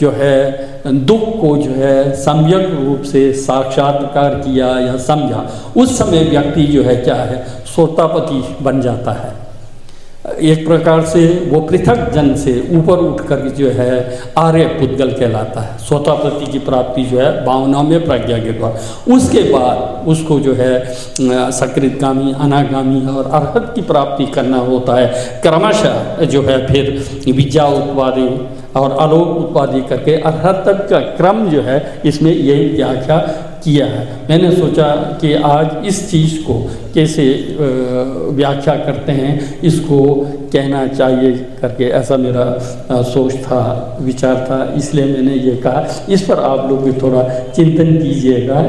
जो है दुख को जो है सम्यक रूप से साक्षात्कार किया या समझा। उस समय व्यक्ति जो है क्या है, सोतापति बन जाता है। एक प्रकार से वो पृथक जन से ऊपर उठकर जो है आर्य पुद्गल कहलाता है। सोतापति की प्राप्ति जो है भावनाओं में प्रज्ञा के द्वारा। उसके बाद उसको जो है सकृतगामी, अनागामी और अरहत की प्राप्ति करना होता है। क्रमशः जो है फिर विद्या उत्पादि और आलोक उत्पादि करके अरहत तक का क्रम जो है इसमें यही व्याख्या किया है। मैंने सोचा कि आज इस चीज़ को कैसे व्याख्या करते हैं, इसको कहना चाहिए करके, ऐसा मेरा सोच था, विचार था। इसलिए मैंने ये कहा, इस पर आप लोग भी थोड़ा चिंतन कीजिएगा।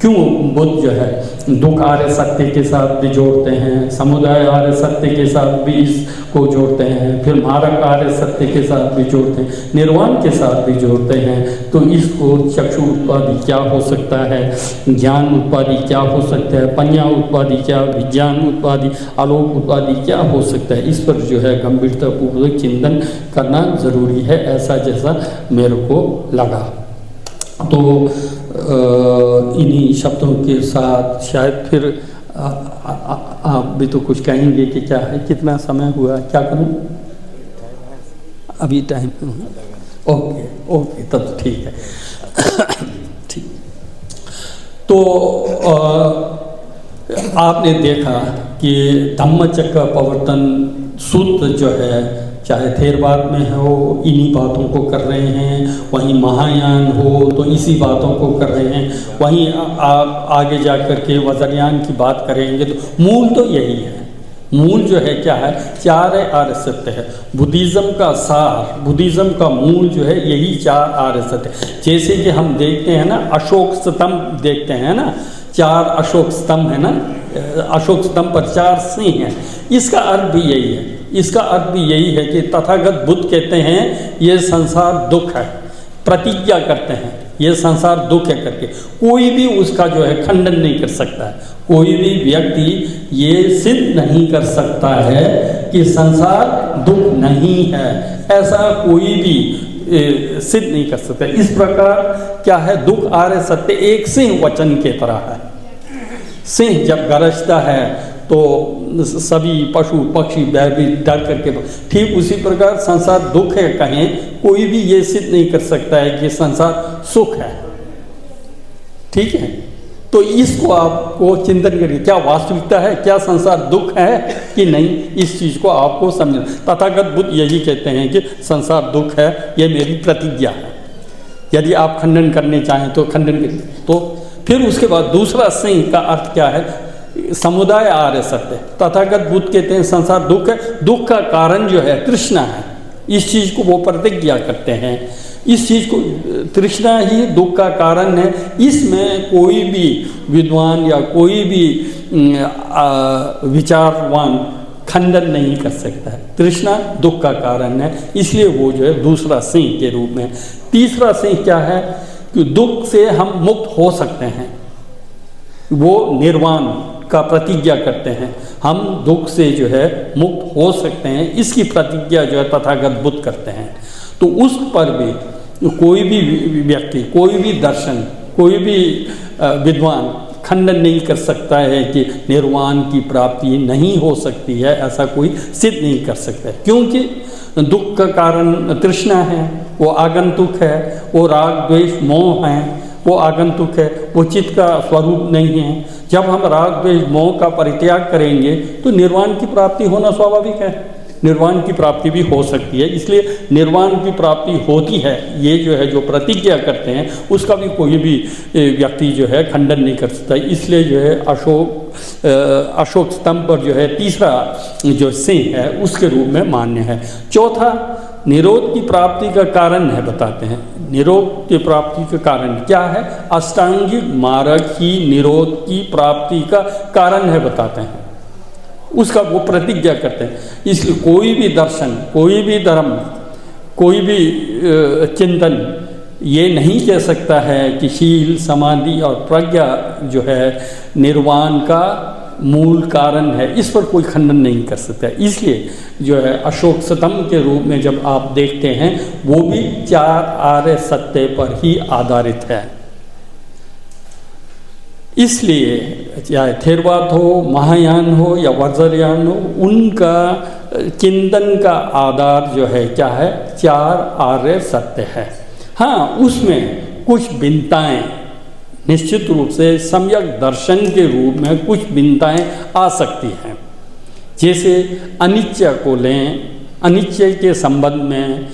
क्यों बुद्ध जो है दुख आर्य सत्य के साथ भी जोड़ते हैं, समुदाय आर्य सत्य के साथ भी इसको जोड़ते हैं, फिर मारक आर्य सत्य के साथ भी जोड़ते हैं, निर्वाण के साथ भी जोड़ते हैं। तो इसको चक्षु उत्पादि क्या हो सकता है, ज्ञान उत्पादि क्या हो सकता है, पඤ्ञा उत्पादि क्या, विज्ञान उत्पादि, आलोक उत्पादि क्या हो सकता है, इस पर जो है गंभीरतापूर्वक चिंतन करना ज़रूरी है, ऐसा जैसा मेरे को लगा। तो इन्हीं शब्दों के साथ शायद फिर आप भी तो कुछ कहेंगे कि क्या है, कितना समय हुआ, क्या करूं अभी टाइम? ओके ओके, तब ठीक है। ठीक। तो आपने देखा कि धम्मचक्र प्रवर्तन सूत्र जो है चाहे थेरवाद में हो इन्हीं बातों को कर रहे हैं, वहीं महायान हो तो इसी बातों को कर रहे हैं, वहीं आप आगे जा कर के वज्रयान की बात करेंगे तो मूल तो यही है। मूल जो है क्या है, चार आर्य सत्य है। बुद्धिज़्म का सार, बुद्धिज़्म का मूल जो है यही चार आर्य सत्य। जैसे कि हम देखते हैं ना, अशोक स्तंभ देखते हैं ना, चार अशोक स्तंभ है ना, अशोक स्तंभ पर चार सिंह हैं। इसका अर्थ भी यही है, इसका अर्थ भी यही है कि तथागत बुद्ध कहते हैं ये संसार दुख है, प्रतिज्ञा करते हैं ये संसार दुख है करके। कोई भी उसका जो है खंडन नहीं कर सकता है, कोई भी व्यक्ति ये सिद्ध नहीं कर सकता है कि संसार दुख नहीं है, ऐसा कोई भी सिद्ध नहीं कर सकता। इस प्रकार क्या है, दुख आर्य सत्य एक सिंह वचन के तरह है। सिंह जब गरजता है तो सभी पशु पक्षी भयभीत डर करके, ठीक उसी प्रकार संसार दुख है कहें, कोई भी ये सिद्ध नहीं कर सकता है कि संसार सुख है। ठीक है, तो इसको आपको चिंतन करिए, क्या वास्तविकता है, क्या संसार दुख है कि नहीं, इस चीज़ को आपको समझना। तथागत बुद्ध यही कहते हैं कि संसार दुख है, ये मेरी प्रतिज्ञा है। यदि आप खंडन करने चाहें तो खंडन करिए। तो फिर उसके बाद दूसरा सिंह का अर्थ क्या है, समुदाय आर्य सत्य। तथागत बुद्ध कहते हैं संसार दुख है, दुख का कारण जो है तृष्णा है। इस चीज़ को वो प्रतिज्ञा करते हैं, इस चीज़ को, तृष्णा ही दुख का कारण है। इसमें कोई भी विद्वान या कोई भी विचारवान खंडन नहीं कर सकता है। तृष्णा दुख का कारण है, इसलिए वो जो है दूसरा सिंह के रूप में। तीसरा सिंह क्या है कि दुख से हम मुक्त हो सकते हैं, वो निर्वाण का प्रतिज्ञा करते हैं, हम दुख से जो है मुक्त हो सकते हैं, इसकी प्रतिज्ञा जो है तथागत बुद्ध करते हैं। तो उस पर भी कोई भी व्यक्ति, कोई भी दर्शन, कोई भी विद्वान खंडन नहीं कर सकता है कि निर्वाण की प्राप्ति नहीं हो सकती है, ऐसा कोई सिद्ध नहीं कर सकता है। क्योंकि दुख का कारण तृष्णा है, वो आगंतुक है, वो राग द्वेष मोह है, वो आगंतुक है, वो चित्त का स्वरूप नहीं है। जब हम राग द्वेष मोह का परित्याग करेंगे तो निर्वाण की प्राप्ति होना स्वाभाविक है, निर्वाण की प्राप्ति भी हो सकती है। इसलिए निर्वाण की प्राप्ति होती है, ये जो है जो प्रतिज्ञा करते हैं उसका भी कोई भी व्यक्ति जो है खंडन नहीं कर सकता। इसलिए जो है अशोक स्तंभ पर जो है तीसरा जो सिंह है उसके रूप में मान्य है। चौथा निरोध की प्राप्ति का कारण है, बताते हैं निरोध की प्राप्ति का कारण क्या है, अष्टांगिक मार्ग ही निरोध की प्राप्ति का कारण है, बताते हैं, उसका वो प्रतिज्ञा करते हैं। इसलिए कोई भी दर्शन, कोई भी धर्म, कोई भी चिंतन ये नहीं कह सकता है कि शील समाधि और प्रज्ञा जो है निर्वाण का मूल कारण है, इस पर कोई खंडन नहीं कर सकता। इसलिए जो है अशोक स्तंभ के रूप में जब आप देखते हैं वो भी चार आर्य सत्य पर ही आधारित है। इसलिए चाहे थेरवाद हो, महायान हो या वज्रयान हो, उनका चिंतन का आधार जो है क्या है, चार आर्य सत्य है। हाँ, उसमें कुछ भिन्नताएं निश्चित रूप से सम्यक दर्शन के रूप में कुछ भिन्नताएं आ सकती हैं। जैसे अनित्य को लें, अनित्य के संबंध में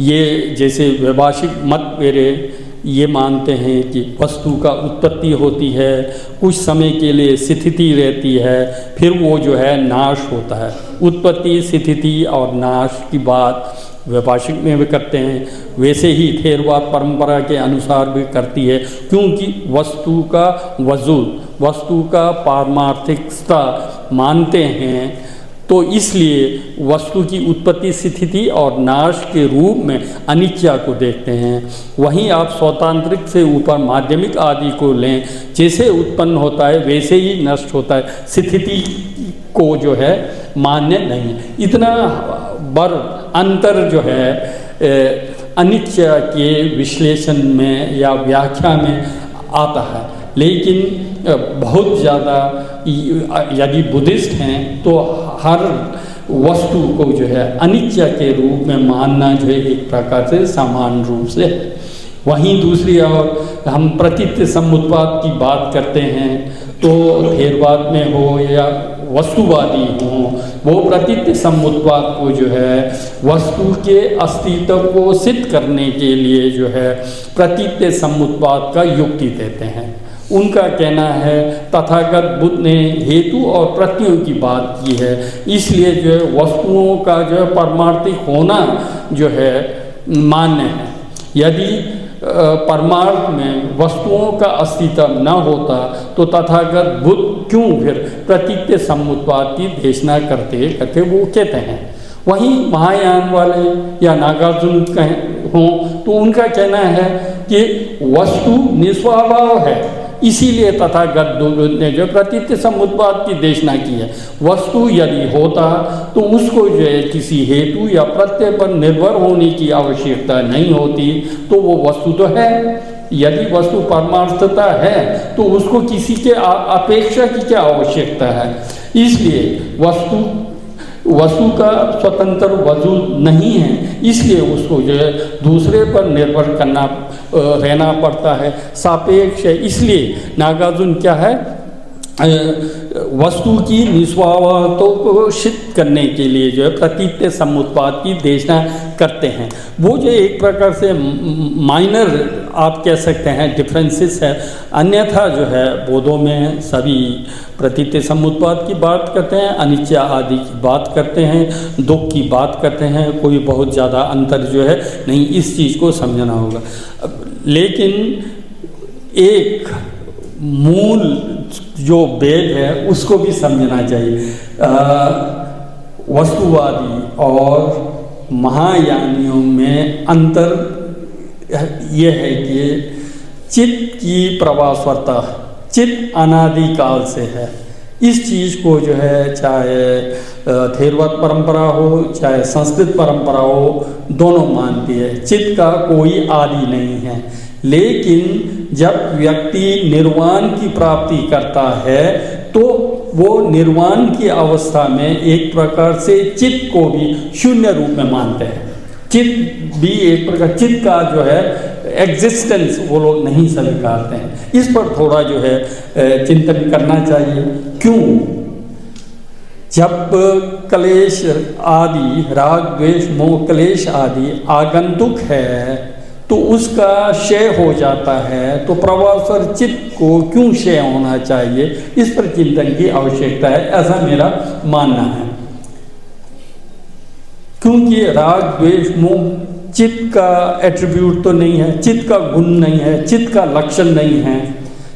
ये जैसे वैभाषिक मत मेरे ये मानते हैं कि वस्तु का उत्पत्ति होती है, कुछ समय के लिए स्थिति रहती है, फिर वो जो है नाश होता है। उत्पत्ति, स्थिति और नाश की बात वैभाषिक में भी करते हैं, वैसे ही थेरवाद परंपरा के अनुसार भी करती है। क्योंकि वस्तु का वजूद, वस्तु का पारमार्थिकता मानते हैं, तो इसलिए वस्तु की उत्पत्ति, स्थिति और नाश के रूप में अनित्य को देखते हैं। वहीं आप स्वतांत्रिक से ऊपर माध्यमिक आदि को लें, जैसे उत्पन्न होता है वैसे ही नष्ट होता है, स्थिति को जो है मान्य नहीं। इतना बड़ अंतर जो है अनित्य के विश्लेषण में या व्याख्या में आता है। लेकिन बहुत ज़्यादा यदि बुद्धिस्ट हैं तो हर वस्तु को जो है अनित्य के रूप में मानना जो है एक प्रकार से समान रूप से। वहीं दूसरी ओर हम प्रतीत समुत्पाद की बात करते हैं तो थेरवाद में हो या वस्तुवादी हों, वो प्रतीत समुत्पाद को जो है वस्तु के अस्तित्व को सिद्ध करने के लिए जो है प्रतीत समुत्पाद का युक्ति देते हैं। उनका कहना है तथागत बुद्ध ने हेतु और प्रत्ययों की बात की है, इसलिए जो है वस्तुओं का जो है परमार्थिक होना जो है मान्य है। यदि परमार्थ में वस्तुओं का अस्तित्व न होता तो तथागत बुद्ध क्यों फिर प्रतीत समुत्पाद की देशना करते वो कहते हैं। वहीं महायान वाले या नागार्जुन हों तो उनका कहना है कि वस्तु निस्वभाव है, इसीलिए तथागत बुद्ध ने जो प्रतीत समुत्पाद की देशना की है। वस्तु यदि होता तो उसको जो है किसी हेतु या प्रत्यय पर निर्भर होने की आवश्यकता नहीं होती, तो वो वस्तु तो है। यदि वस्तु परमार्थता है तो उसको किसी के अपेक्षा की क्या आवश्यकता है। इसलिए वस्तु का स्वतंत्र वजूद नहीं है, इसलिए उसको जो है दूसरे पर निर्भर करना रहना पड़ता है, सापेक्ष है। इसलिए नागार्जुन क्या है, वस्तु की निस्वभावता को सिद्ध करने के लिए जो है प्रतीत समुत्पाद की देशना करते हैं। वो जो एक प्रकार से माइनर आप कह सकते हैं डिफरेंसेस है, अन्यथा जो है बोधों में सभी प्रतीत समुत्पाद की बात करते हैं, अनित्य आदि की बात करते हैं, दुख की बात करते हैं, कोई बहुत ज़्यादा अंतर जो है नहीं, इस चीज़ को समझना होगा। लेकिन एक मूल जो भेद है उसको भी समझना चाहिए। वस्तुवादी और महायानियों में अंतर यह है कि चित्त की प्रवासवरता, चित्त अनादिकाल से है। इस चीज़ को जो है चाहे थेरवाद परंपरा हो चाहे संस्कृत परंपरा हो, दोनों मानती है चित्त का कोई आदि नहीं है। लेकिन जब व्यक्ति निर्वाण की प्राप्ति करता है तो वो निर्वाण की अवस्था में एक प्रकार से चित्त को भी शून्य रूप में मानते हैं। चित्त भी एक प्रकार, चित्त का जो है एग्जिस्टेंस वो लोग नहीं स्वीकारते हैं। इस पर थोड़ा जो है चिंतन करना चाहिए। क्यों? जब क्लेश आदि, राग द्वेष मोह क्लेश आदि आगंतुक है तो उसका क्षय हो जाता है, तो प्रवासर चित्त को क्यों क्षय होना चाहिए, इस पर चिंतन की आवश्यकता है, ऐसा मेरा मानना है। क्योंकि राग द्वेष मोह चित्त का एट्रीब्यूट तो नहीं है, चित्त का गुण नहीं है, चित्त का लक्षण नहीं है।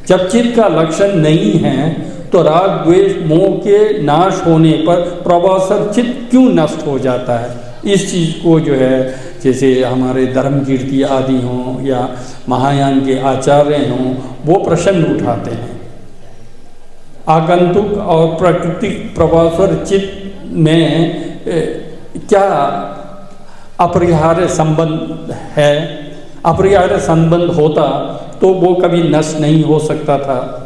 जब चित्त का लक्षण नहीं है तो राग द्वेष मोह के नाश होने पर प्रवासर चित्त क्यों नष्ट हो जाता है। इस चीज़ को जो है जैसे हमारे धर्म कीर्ति आदि हों या महायान के आचार्य हों, वो प्रश्न उठाते हैं। आगंतुक और प्राकृतिक प्रवासर चित्त में क्या अपरिहार्य संबंध है। अपरिहार्य संबंध होता तो वो कभी नष्ट नहीं हो सकता था।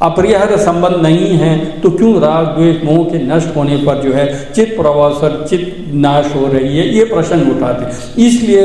अपरिहार्य संबंध नहीं है तो क्यों राग द्वेष मोह के नष्ट होने पर जो है चित्त प्रवासर चित्त नाश हो रही है, ये प्रश्न उठाते। इसलिए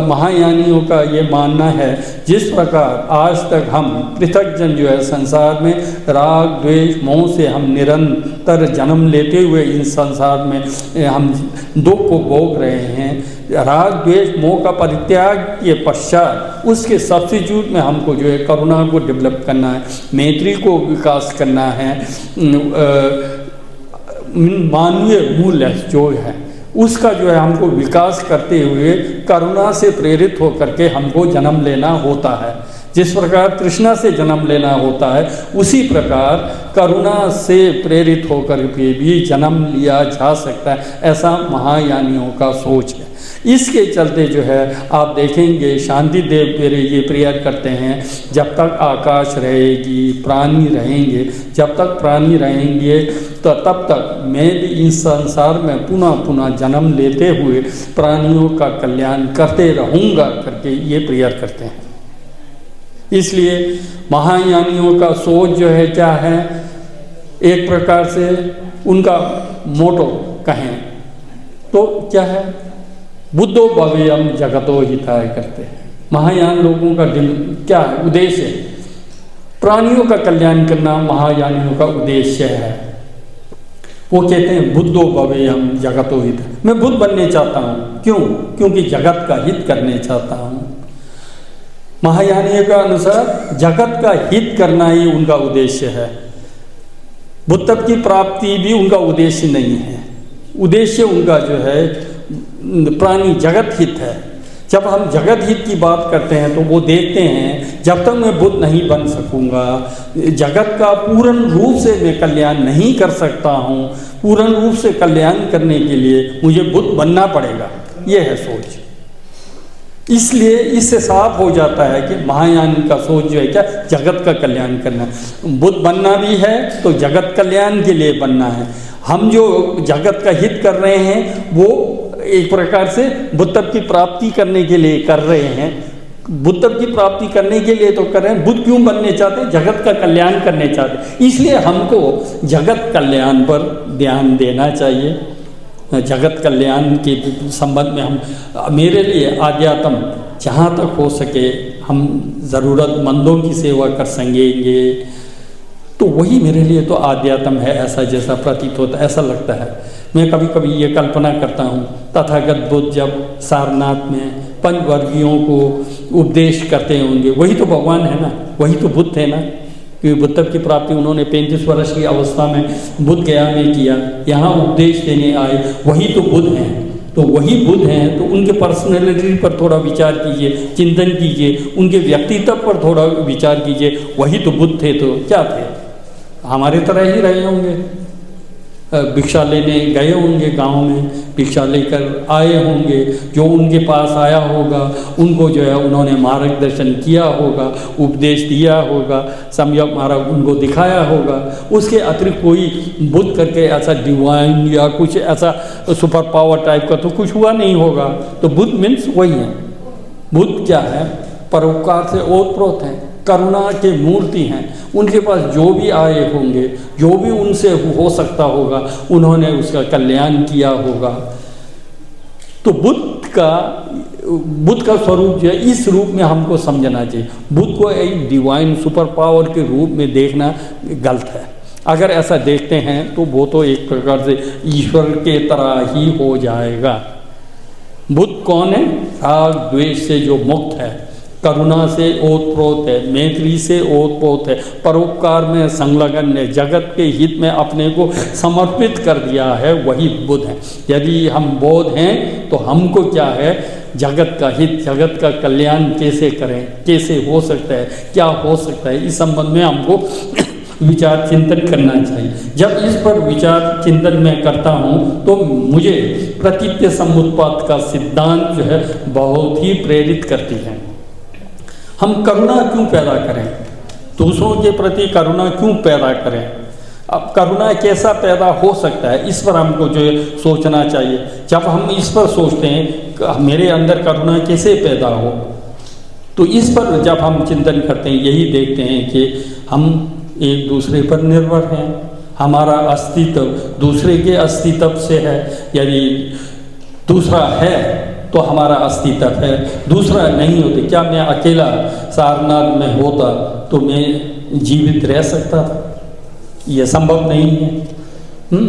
महायानियों का ये मानना है, जिस प्रकार आज तक हम पृथकजन जो है संसार में राग द्वेष मोह से हम निरंतर जन्म लेते हुए इस संसार में हम दुख को भोग रहे हैं, राग द्वेष मोह का परित्याग के पश्चात उसके सब्स्टिट्यूट में हमको जो है करुणा को डेवलप करना है, मैत्री को विकास करना है, मानवीय मूल्य जो है उसका जो है हमको विकास करते हुए करुणा से प्रेरित होकर के हमको जन्म लेना होता है। जिस प्रकार तृष्णा से जन्म लेना होता है, उसी प्रकार करुणा से प्रेरित होकर के भी जन्म लिया जा सकता है, ऐसा महायानियों का सोच है। इसके चलते जो है आप देखेंगे शांति देव मेरे ये प्रेयर करते हैं, जब तक आकाश रहेगी प्राणी रहेंगे, जब तक प्राणी रहेंगे तो तब तक मैं भी इस संसार में पुनः पुनः जन्म लेते हुए प्राणियों का कल्याण करते रहूँगा करके ये प्रेयर करते हैं। इसलिए महायानियों का सोच जो है क्या है, एक प्रकार से उनका मोटो कहें तो क्या है, बुद्धो भव्यम जगतो हिताय करते हैं। महायान लोगों का क्या है, उद्देश्य है प्राणियों का कल्याण करना, महायानियों का उद्देश्य है। वो कहते हैं बुद्धो भवेयम जगतो हित, मैं बुद्ध बनने चाहता हूँ। क्यों? क्योंकि जगत का हित करने चाहता हूँ। महायानियों का अनुसार जगत का हित करना ही उनका उद्देश्य है। बुद्ध की प्राप्ति भी उनका उद्देश्य नहीं है। उद्देश्य उनका जो है प्राणी जगत हित है। जब हम जगत हित की बात करते हैं तो वो देखते हैं जब तक मैं बुद्ध नहीं बन सकूंगा, जगत का पूर्ण रूप से मैं कल्याण नहीं कर सकता हूँ, पूर्ण रूप से कल्याण करने के लिए मुझे बुद्ध बनना पड़ेगा। ये है सोच। इसलिए इससे साफ हो जाता है कि महायान का सोच जो है क्या, जगत का कल्याण करना। बुद्ध बनना भी है तो जगत कल्याण के लिए बनना है। हम जो जगत का हित कर रहे हैं वो एक प्रकार से बुद्ध की प्राप्ति करने के लिए कर रहे हैं। बुद्ध की प्राप्ति करने के लिए तो कर रहे हैं। बुद्ध क्यों बनने चाहते हैं? जगत का कल्याण करने चाहते हैं। इसलिए हमको जगत कल्याण पर ध्यान देना चाहिए। जगत कल्याण के संबंध में हम, मेरे लिए आध्यात्म जहाँ तक हो सके हम ज़रूरतमंदों की सेवा कर सकेंगे तो वही मेरे लिए तो आध्यात्म है, ऐसा जैसा प्रतीत होता है, ऐसा लगता है। मैं कभी कभी ये कल्पना करता हूँ तथागत बुद्ध जब सारनाथ में पंचवर्गीयों को उपदेश करते होंगे, वही तो भगवान है ना, वही तो बुद्ध है ना। क्योंकि बुद्ध की प्राप्ति उन्होंने 35 वर्ष की अवस्था में बुद्ध गया में किया, यहाँ उपदेश देने आए, वही तो बुद्ध हैं। तो वही बुद्ध हैं तो उनके पर्सनैलिटी पर थोड़ा विचार कीजिए, चिंतन कीजिए, उनके व्यक्तित्व पर थोड़ा विचार कीजिए। वही तो बुद्ध थे तो क्या थे? हमारे तरह ही रहे होंगे, भिक्षा लेने गए होंगे, गांव में भिक्षा लेकर आए होंगे। जो उनके पास आया होगा उनको जो है उन्होंने मार्गदर्शन किया होगा, उपदेश दिया होगा, सम्यक मार्ग उनको दिखाया होगा। उसके अतिरिक्त कोई बुद्ध करके ऐसा डिवाइन या कुछ ऐसा सुपर पावर टाइप का तो कुछ हुआ नहीं होगा। तो बुद्ध मीन्स वही है। बुद्ध क्या है? परोपकार से ओतप्रोत हैं, करुणा के मूर्ति हैं। उनके पास जो भी आए होंगे, जो भी उनसे हो सकता होगा, उन्होंने उसका कल्याण किया होगा। तो बुद्ध का स्वरूप जो है इस रूप में हमको समझना चाहिए। बुद्ध को एक डिवाइन सुपर पावर के रूप में देखना गलत है। अगर ऐसा देखते हैं तो वो तो एक प्रकार से ईश्वर के तरह ही हो जाएगा। बुद्ध कौन है? राग द्वेष से जो मुक्त है, करुणा से ओतप्रोत है, मैत्री से ओतप्रोत है, परोपकार में संलग्न है, जगत के हित में अपने को समर्पित कर दिया है, वही बुद्ध है। यदि हम बौद्ध हैं तो हमको क्या है? जगत का हित, जगत का कल्याण कैसे करें, कैसे हो सकता है, क्या हो सकता है, इस संबंध में हमको विचार चिंतन करना चाहिए। जब इस पर विचार चिंतन मैं करता हूँ तो मुझे प्रतीत्य समुत्पाद का सिद्धांत जो है बहुत ही प्रेरित करती है। हम करुणा क्यों पैदा करें? दूसरों के प्रति करुणा क्यों पैदा करें? अब करुणा कैसा पैदा हो सकता है, इस पर हमको जो है सोचना चाहिए। जब हम इस पर सोचते हैं मेरे अंदर करुणा कैसे पैदा हो, तो इस पर जब हम चिंतन करते हैं यही देखते हैं कि हम एक दूसरे पर निर्भर हैं। हमारा अस्तित्व दूसरे के अस्तित्व से है। यदि दूसरा है तो हमारा अस्तित्व है, दूसरा नहीं होते। क्या मैं अकेला सारनाथ में होता तो मैं जीवित रह सकता था? यह संभव नहीं है।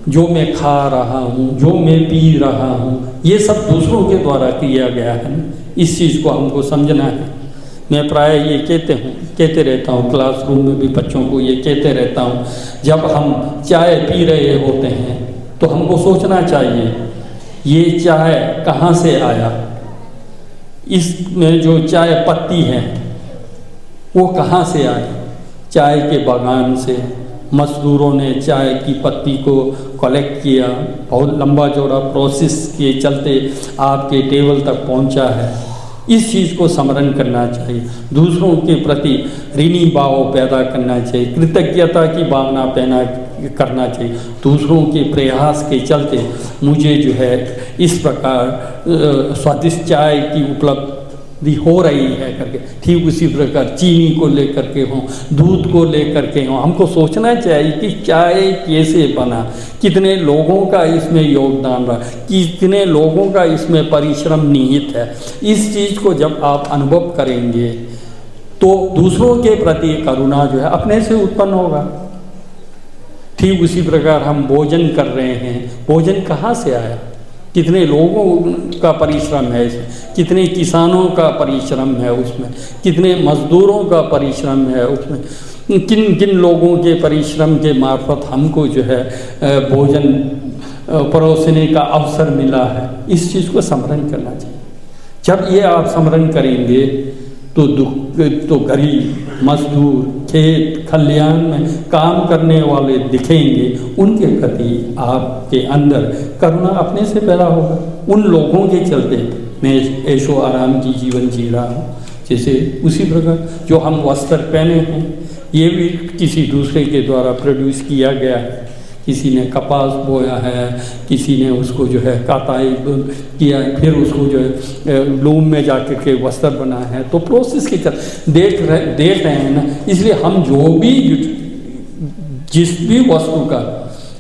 जो मैं खा रहा हूँ, जो मैं पी रहा हूँ, ये सब दूसरों के द्वारा किया गया है। इस चीज़ को हमको समझना है। मैं प्राय ये कहते रहता हूँ, क्लासरूम में भी बच्चों को ये कहते रहता हूँ, जब हम चाय पी रहे होते हैं तो हमको सोचना चाहिए ये चाय कहाँ से आया, इसमें जो चाय पत्ती है वो कहाँ से आई? चाय के बागान से मजदूरों ने चाय की पत्ती को कलेक्ट किया, बहुत लंबा चौड़ा प्रोसेस के चलते आपके टेबल तक पहुंचा है। इस चीज़ को स्मरण करना चाहिए। दूसरों के प्रति ऋणी भाव पैदा करना चाहिए, कृतज्ञता की भावना पैदा करना चाहिए। दूसरों के प्रयास के चलते मुझे जो है इस प्रकार स्वादिष्ट चाय की उपलब्धि हो रही है करके, ठीक उसी प्रकार चीनी को लेकर के हों, दूध को लेकर के हों। हमको सोचना चाहिए कि चाय कैसे बना, कितने लोगों का इसमें योगदान रहा, कितने लोगों का इसमें परिश्रम निहित है। इस चीज़ को जब आप अनुभव करेंगे तो दूसरों के प्रति करुणा जो है अपने से उत्पन्न होगा। ठीक उसी प्रकार हम भोजन कर रहे हैं, भोजन कहाँ से आया, कितने लोगों का परिश्रम है इसमें, कितने किसानों का परिश्रम है उसमें, कितने मजदूरों का परिश्रम है उसमें, किन किन लोगों के परिश्रम के मार्फत हमको जो है भोजन परोसने का अवसर मिला है। इस चीज़ को स्मरण करना चाहिए। जब ये आप स्मरण करेंगे तो गरीब मजदूर खेत खलिहान में काम करने वाले दिखेंगे, उनके प्रति आपके अंदर करुणा अपने से पैदा होगा। उन लोगों के चलते मैं ऐशो आराम की जीवन जी रहा हूँ। जैसे उसी प्रकार जो हम वस्त्र पहने हैं ये भी किसी दूसरे के द्वारा प्रोड्यूस किया गया है। किसी ने कपास बोया है, किसी ने उसको जो है काताई किया है, फिर उसको जो है लूम में जाकर के वस्त्र बना है। तो प्रोसेस की तरह देख रहे हैं ना। इसलिए हम जिस भी वस्तु का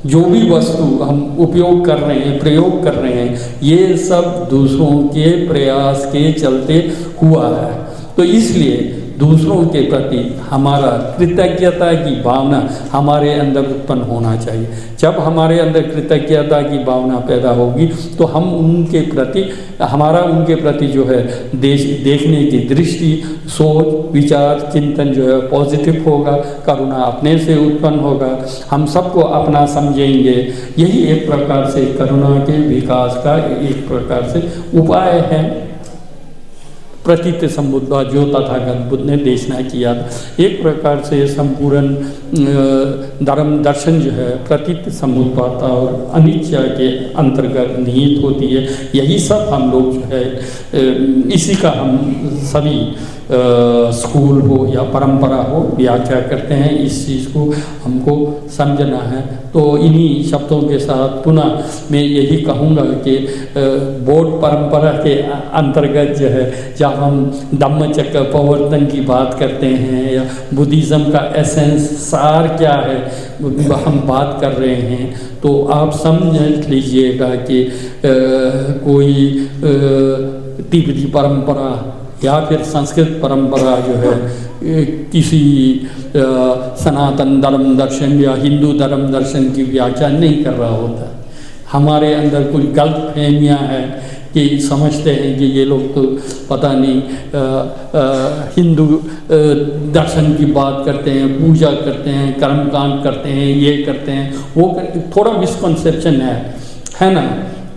जो भी वस्तु हम उपयोग कर रहे हैं, प्रयोग कर रहे हैं, ये सब दूसरों के प्रयास के चलते हुआ है। तो इसलिए दूसरों के प्रति हमारा कृतज्ञता की भावना हमारे अंदर उत्पन्न होना चाहिए। जब हमारे अंदर कृतज्ञता की भावना पैदा होगी तो हम हमारा उनके प्रति जो है देखने की दृष्टि, सोच, विचार, चिंतन जो है पॉजिटिव होगा, करुणा अपने से उत्पन्न होगा, हम सबको अपना समझेंगे। यही एक प्रकार से करुणा के विकास का एक प्रकार से उपाय है। प्रतीत समुद्धा जो तथागत बुद्ध ने देशना किया था, एक प्रकार से संपूर्ण धर्म दर्शन जो है प्रतीत समुद्धाता और अनिच्छा के अंतर्गत निहित होती है। यही सब हम लोग जो है इसी का हम सभी स्कूल हो या परंपरा हो व्याख्या करते हैं। इस चीज़ को हमको समझना है। तो इन्हीं शब्दों के साथ पुनः मैं यही कहूँगा कि बौद्ध परंपरा के अंतर्गत जो है जब हम धम्मचक्र प्रवर्तन की बात करते हैं या बुद्धिज़्म का एसेंस सार क्या है हम बात कर रहे हैं, तो आप समझ लीजिएगा कि कोई तिब्बती परंपरा या फिर संस्कृत परंपरा जो है किसी सनातन धर्म दर्शन या हिंदू धर्म दर्शन की व्याख्या नहीं कर रहा होता। हमारे अंदर कुछ गलत फहमियाँ हैं कि समझते हैं कि ये लोग तो पता नहीं हिंदू दर्शन की बात करते हैं, पूजा करते हैं, कर्मकांड करते हैं, ये करते हैं, वो थोड़ा मिसकंसेप्शन है ना।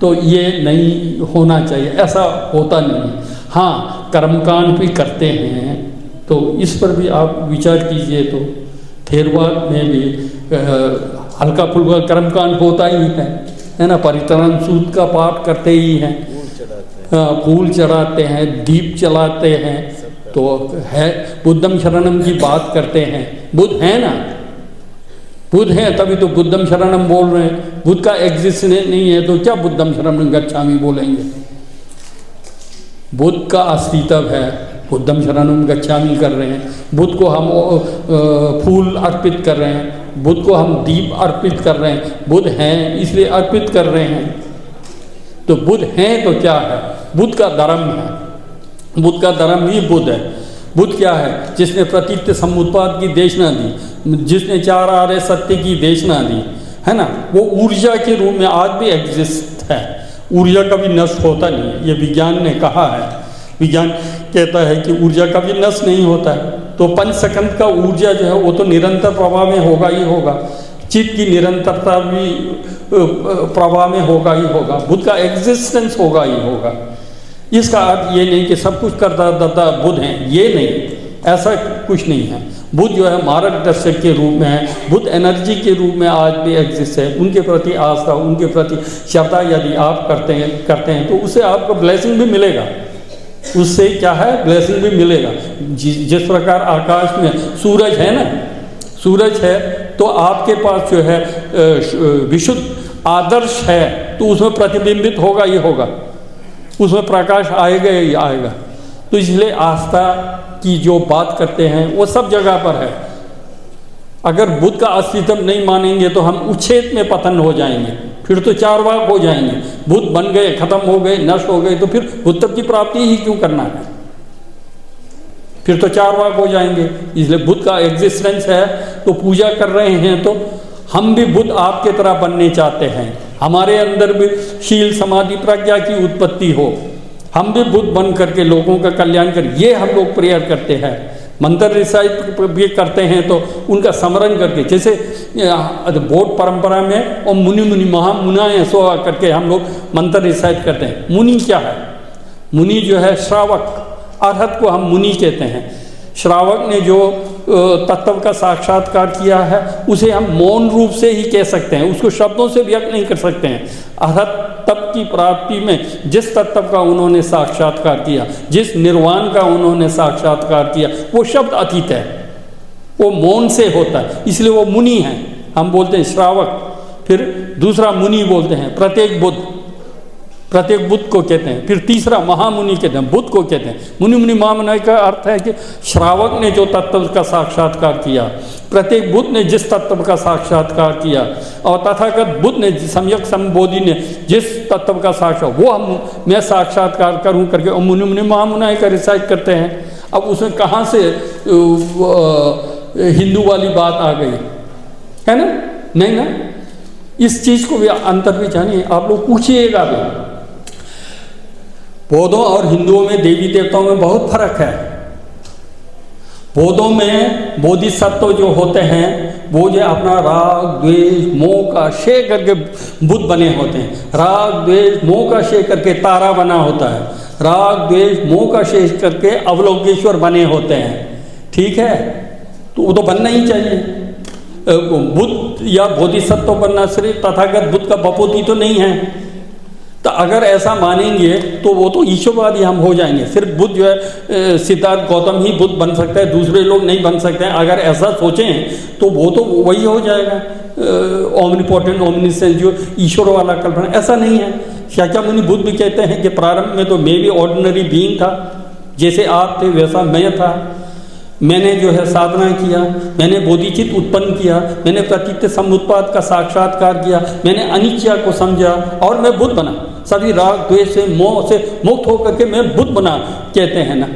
तो ये नहीं होना चाहिए, ऐसा होता नहीं। हाँ, कर्मकांड भी करते हैं, तो इस पर भी आप विचार कीजिए। तो थेरवाद में भी हल्का फुल्का कर्मकांड होता ही है ना। परितरण सूत का पाठ करते ही हैं, फूल चढ़ाते हैं, दीप चलाते हैं, तो है बुद्धम शरणम की बात करते हैं। बुद्ध है ना, बुद्ध है तभी तो बुद्धम शरणम बोल रहे हैं। बुद्ध का एग्जिस्टेंस नहीं है तो क्या बुद्धम शरणम गच्छामि बोलेंगे। बुद्ध का अस्तित्व है, बुद्धम शरणम गच्छामि कर रहे हैं। बुद्ध को हम फूल अर्पित कर रहे हैं, बुद्ध को हम दीप अर्पित कर रहे हैं। बुद्ध हैं इसलिए अर्पित कर रहे हैं। तो बुद्ध हैं तो क्या है, बुद्ध का धर्म है, बुद्ध का धर्म ही बुद्ध है। बुद्ध क्या है, जिसने प्रतीत समुत्पाद की देशना दी, जिसने चार आर्य सत्य की देशना दी, है ना। वो ऊर्जा के रूप में आज भी एग्जिस्ट है। ऊर्जा कभी नष्ट होता नहीं है, ये विज्ञान ने कहा है। विज्ञान कहता है कि ऊर्जा कभी नष्ट नहीं होता है। तो 5 सेकंड का ऊर्जा जो है वो तो निरंतर प्रवाह में होगा ही होगा। चित्त की निरंतरता भी प्रवाह में होगा ही होगा। बुद्ध का एग्जिस्टेंस होगा ही होगा। इसका अर्थ ये नहीं कि सब कुछ करता दाता बुद्ध हैं, ये नहीं, ऐसा कुछ नहीं है। बुद्ध जो है मार्गदर्शक के रूप में है, बुद्ध एनर्जी के रूप में आज भी एग्जिस्ट है। उनके प्रति आस्था, उनके प्रति श्रद्धा यदि आप करते हैं तो उससे आपको ब्लेसिंग भी मिलेगा। उससे क्या है, ब्लेसिंग भी मिलेगा। जिस प्रकार आकाश में सूरज है ना, सूरज है तो आपके पास जो है विशुद्ध आदर्श है तो उसमें प्रतिबिंबित होगा ही होगा, उसमें प्रकाश आएगा ही आएगा। तो इसलिए आस्था की जो बात करते हैं वो सब जगह पर है। अगर बुद्ध का अस्तित्व नहीं मानेंगे तो हम उच्छेद में पतन हो जाएंगे, फिर तो चार भाग हो जाएंगे। बुद्ध बन गए, खत्म हो गए, नष्ट हो गए, तो फिर बुद्धत्व की प्राप्ति ही क्यों करना है, फिर तो चार भाग हो जाएंगे। इसलिए बुद्ध का एग्जिस्टेंस है तो पूजा कर रहे हैं तो हम भी बुद्ध आपके तरह बनने चाहते हैं, हमारे अंदर भी शील समाधि प्रज्ञा की उत्पत्ति हो, हम भी बुद्ध बन करके लोगों का कल्याण कर, ये हम लोग प्रेयर करते हैं। मंत्र रिसाइट भी करते हैं तो उनका स्मरण करके, जैसे बौद्ध परंपरा में और मुनि मुनि महामुनाएं सो करके हम लोग मंत्र रिसाइट करते हैं। मुनि क्या है? मुनि जो है श्रावक, अरहत को हम मुनि कहते हैं। श्रावक ने जो तत्व का साक्षात्कार किया है उसे हम मौन रूप से ही कह सकते हैं, उसको शब्दों से व्यक्त नहीं कर सकते हैं। अरहत तप की प्राप्ति में जिस तत्व का उन्होंने साक्षात्कार किया, जिस निर्वाण का उन्होंने साक्षात्कार किया, वो शब्द अतीत है, वो मौन से होता है, इसलिए वो मुनि हैं। हम बोलते हैं श्रावक। फिर दूसरा मुनि बोलते हैं प्रत्येक बुद्ध, प्रत्येक बुद्ध को कहते हैं। फिर तीसरा महामुनि कहते हैं, बुद्ध को कहते हैं। मुनि मुनि महामुनि का अर्थ है कि श्रावक ने जो तत्व का साक्षात्कार किया, प्रत्येक बुद्ध ने जिस तत्व का साक्षात्कार किया, और तथागत बुद्ध ने सम्यक संबोधि ने जिस तत्व का साक्षात, वो मैं साक्षात्कार करूं करके और मुनि मुनि महामुनि का रिसाइट करते हैं। अब उसमें कहाँ से हिंदू वाली बात आ गई है ना? नहीं ना, इस चीज़ को भी अंतर भी जानिए, आप लोग पूछिएगा भी। बौद्धों और हिंदुओं में देवी देवताओं में बहुत फर्क है। बौद्धों में बोधिसत्व जो होते हैं वो जो अपना राग द्वेष मोह का क्षय करके बुद्ध बने होते हैं। राग द्वेष मोह का क्षय करके तारा बना होता है, राग द्वेष मोह का क्षय करके अवलोकेश्वर बने होते हैं। ठीक है, तो वो तो बनना ही चाहिए। बुद्ध या बोधिसत्व बनना सिर्फ तथागत बुद्ध का बपोती तो नहीं है। तो अगर ऐसा मानेंगे तो वो तो ईश्वरवादी हम हो जाएंगे। सिर्फ बुद्ध जो है सिद्धार्थ गौतम ही बुद्ध बन सकता है, दूसरे लोग नहीं बन सकते हैं। अगर ऐसा सोचें तो वो तो वही हो जाएगा, ओमनीपोटेंट ओमनीसेंस, जो ईश्वर वाला कल्पना। ऐसा नहीं है। शाक्यमुनि बुद्ध भी कहते हैं कि प्रारंभ में तो मैं भी ऑर्डिनरी बीइंग था, जैसे आप थे वैसा मैं था। मैंने जो है साधना किया, मैंने बोधिचित्त उत्पन्न किया, मैंने प्रतीत समुत्पाद का साक्षात्कार किया, मैंने अनित्य को समझा और मैं बुद्ध बना। सभी राग द्वेष से मोह से मुक्त होकर के मैं बुद्ध बना कहते हैं ना,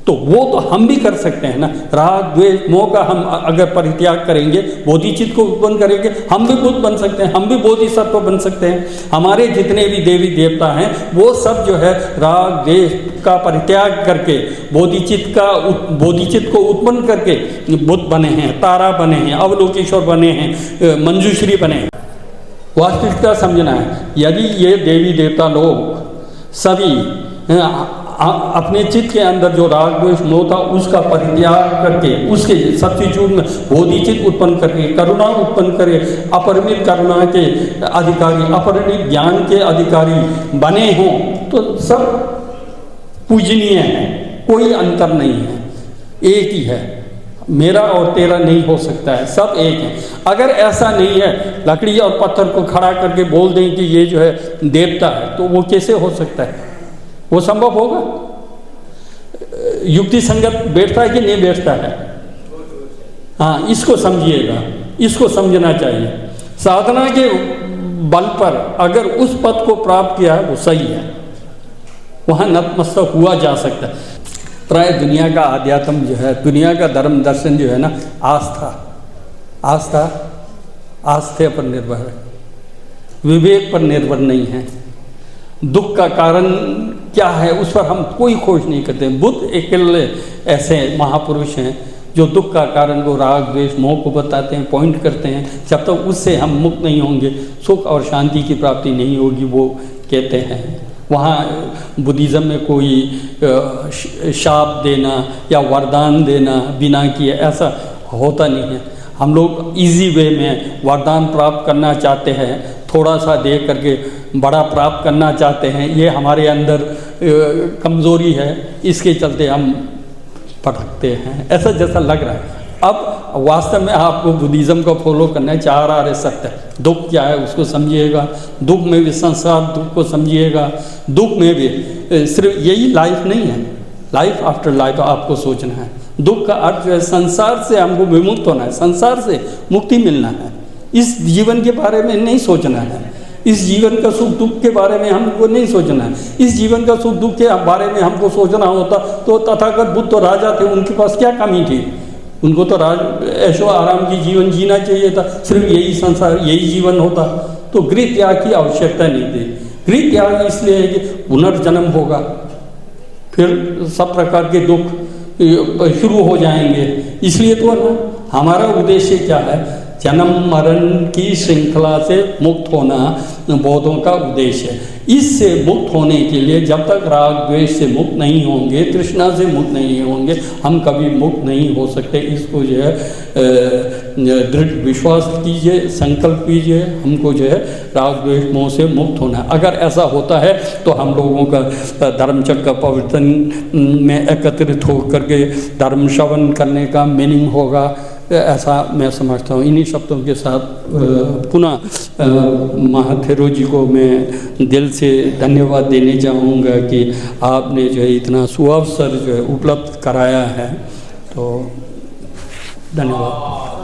तो वो तो हम भी कर सकते हैं ना। राग द्वेष मोह का हम अगर परित्याग करेंगे, बोधिचित्त को उत्पन्न करेंगे, हम भी बुद्ध बन सकते हैं, हम भी बोधिसत्व बन सकते हैं। हमारे जितने भी देवी देवता हैं वो सब जो है राग द्वेष का परित्याग करके बोधिचित्त को उत्पन्न करके बुद्ध बने हैं, तारा बने हैं, अवलोकेश्वर बने हैं, मंजूश्री बने हैं। वास्तविकता समझना है, यदि ये देवी देवता लोग सभी अपने चित्त के अंदर जो राग द्वेष मोह था उसका परित्याग करके उसके सब्स्टिट्यूट में बोधिचित्त उत्पन्न करके करुणा उत्पन्न करे, अपरिमित करुणा के अधिकारी, अपरिमित ज्ञान के अधिकारी बने हों तो सब पूजनीय है, कोई अंतर नहीं है, एक ही है। मेरा और तेरा नहीं हो सकता है, सब एक है। अगर ऐसा नहीं है, लकड़ी और पत्थर को खड़ा करके बोल दें कि ये जो है देवता है, तो वो कैसे हो सकता है? वो संभव होगा? युक्ति संगत बैठता है कि नहीं बैठता है? हाँ, इसको समझिएगा, इसको समझना चाहिए। साधना के बल पर अगर उस पद को प्राप्त किया है वो सही है, वहाँ नतमस्तक हुआ जा सकता है। प्राय दुनिया का आध्यात्म जो है, दुनिया का धर्म दर्शन जो है ना, आस्था पर निर्भर है, विवेक पर निर्भर नहीं है। दुख का कारण क्या है उस पर हम कोई खोज नहीं करते। बुद्ध अकेले ऐसे महापुरुष हैं जो दुख का कारण को राग द्वेष मोह को बताते हैं, पॉइंट करते हैं। जब तक उससे हम मुक्त नहीं होंगे सुख और शांति की प्राप्ति नहीं होगी, वो कहते हैं। वहाँ बुद्धिज़्म में कोई शाप देना या वरदान देना बिना किए ऐसा होता नहीं है। हम लोग इजी वे में वरदान प्राप्त करना चाहते हैं, थोड़ा सा दे करके बड़ा प्राप्त करना चाहते हैं। ये हमारे अंदर कमज़ोरी है, इसके चलते हम भटकते हैं, ऐसा जैसा लग रहा है। अब वास्तव में आपको बुद्धिज़्म को फॉलो करना है। 4 आर्य सत्य, दुख क्या है उसको समझिएगा, दुख में भी संसार दुख को समझिएगा। दुख में भी सिर्फ यही लाइफ नहीं है, लाइफ आफ्टर लाइफ आपको सोचना है। दुख का अर्थ जो है संसार से हमको विमुक्त होना है, संसार से मुक्ति मिलना है। इस जीवन के बारे में नहीं सोचना है, इस जीवन का सुख दुख के बारे में हमको नहीं सोचना है। इस जीवन का सुख दुख के बारे में हमको सोचना होता तो तथागत बुद्ध तो राजा थे, उनके पास क्या कमी थी? उनको तो ऐशो आराम की जीवन जीना चाहिए था, सिर्फ यही संसार यही जीवन होता तो गृह त्याग की आवश्यकता नहीं थी। गृह त्याग इसलिए है कि पुनर्जन्म होगा, फिर सब प्रकार के दुख शुरू हो जाएंगे, इसलिए तो ना हमारा उद्देश्य क्या है, जन्म मरण की श्रृंखला से मुक्त होना बौद्धों का उद्देश्य है। इससे मुक्त होने के लिए जब तक राग द्वेष से मुक्त नहीं होंगे, तृष्णा से मुक्त नहीं होंगे, हम कभी मुक्त नहीं हो सकते। इसको जो है दृढ़ विश्वास कीजिए, संकल्प कीजिए, हमको जो है राग द्वेष मोह से मुक्त होना है। अगर ऐसा होता है तो हम लोगों का धर्मचक्र प्रवर्तन में एकत्रित होकर के धर्म श्रवण करने का मीनिंग होगा, ऐसा मैं समझता हूँ। इन्हीं शब्दों के साथ पुनः महाथेरो जी को मैं दिल से धन्यवाद देने चाहूँगा कि आपने जो है इतना सुअवसर जो है उपलब्ध कराया है, तो धन्यवाद।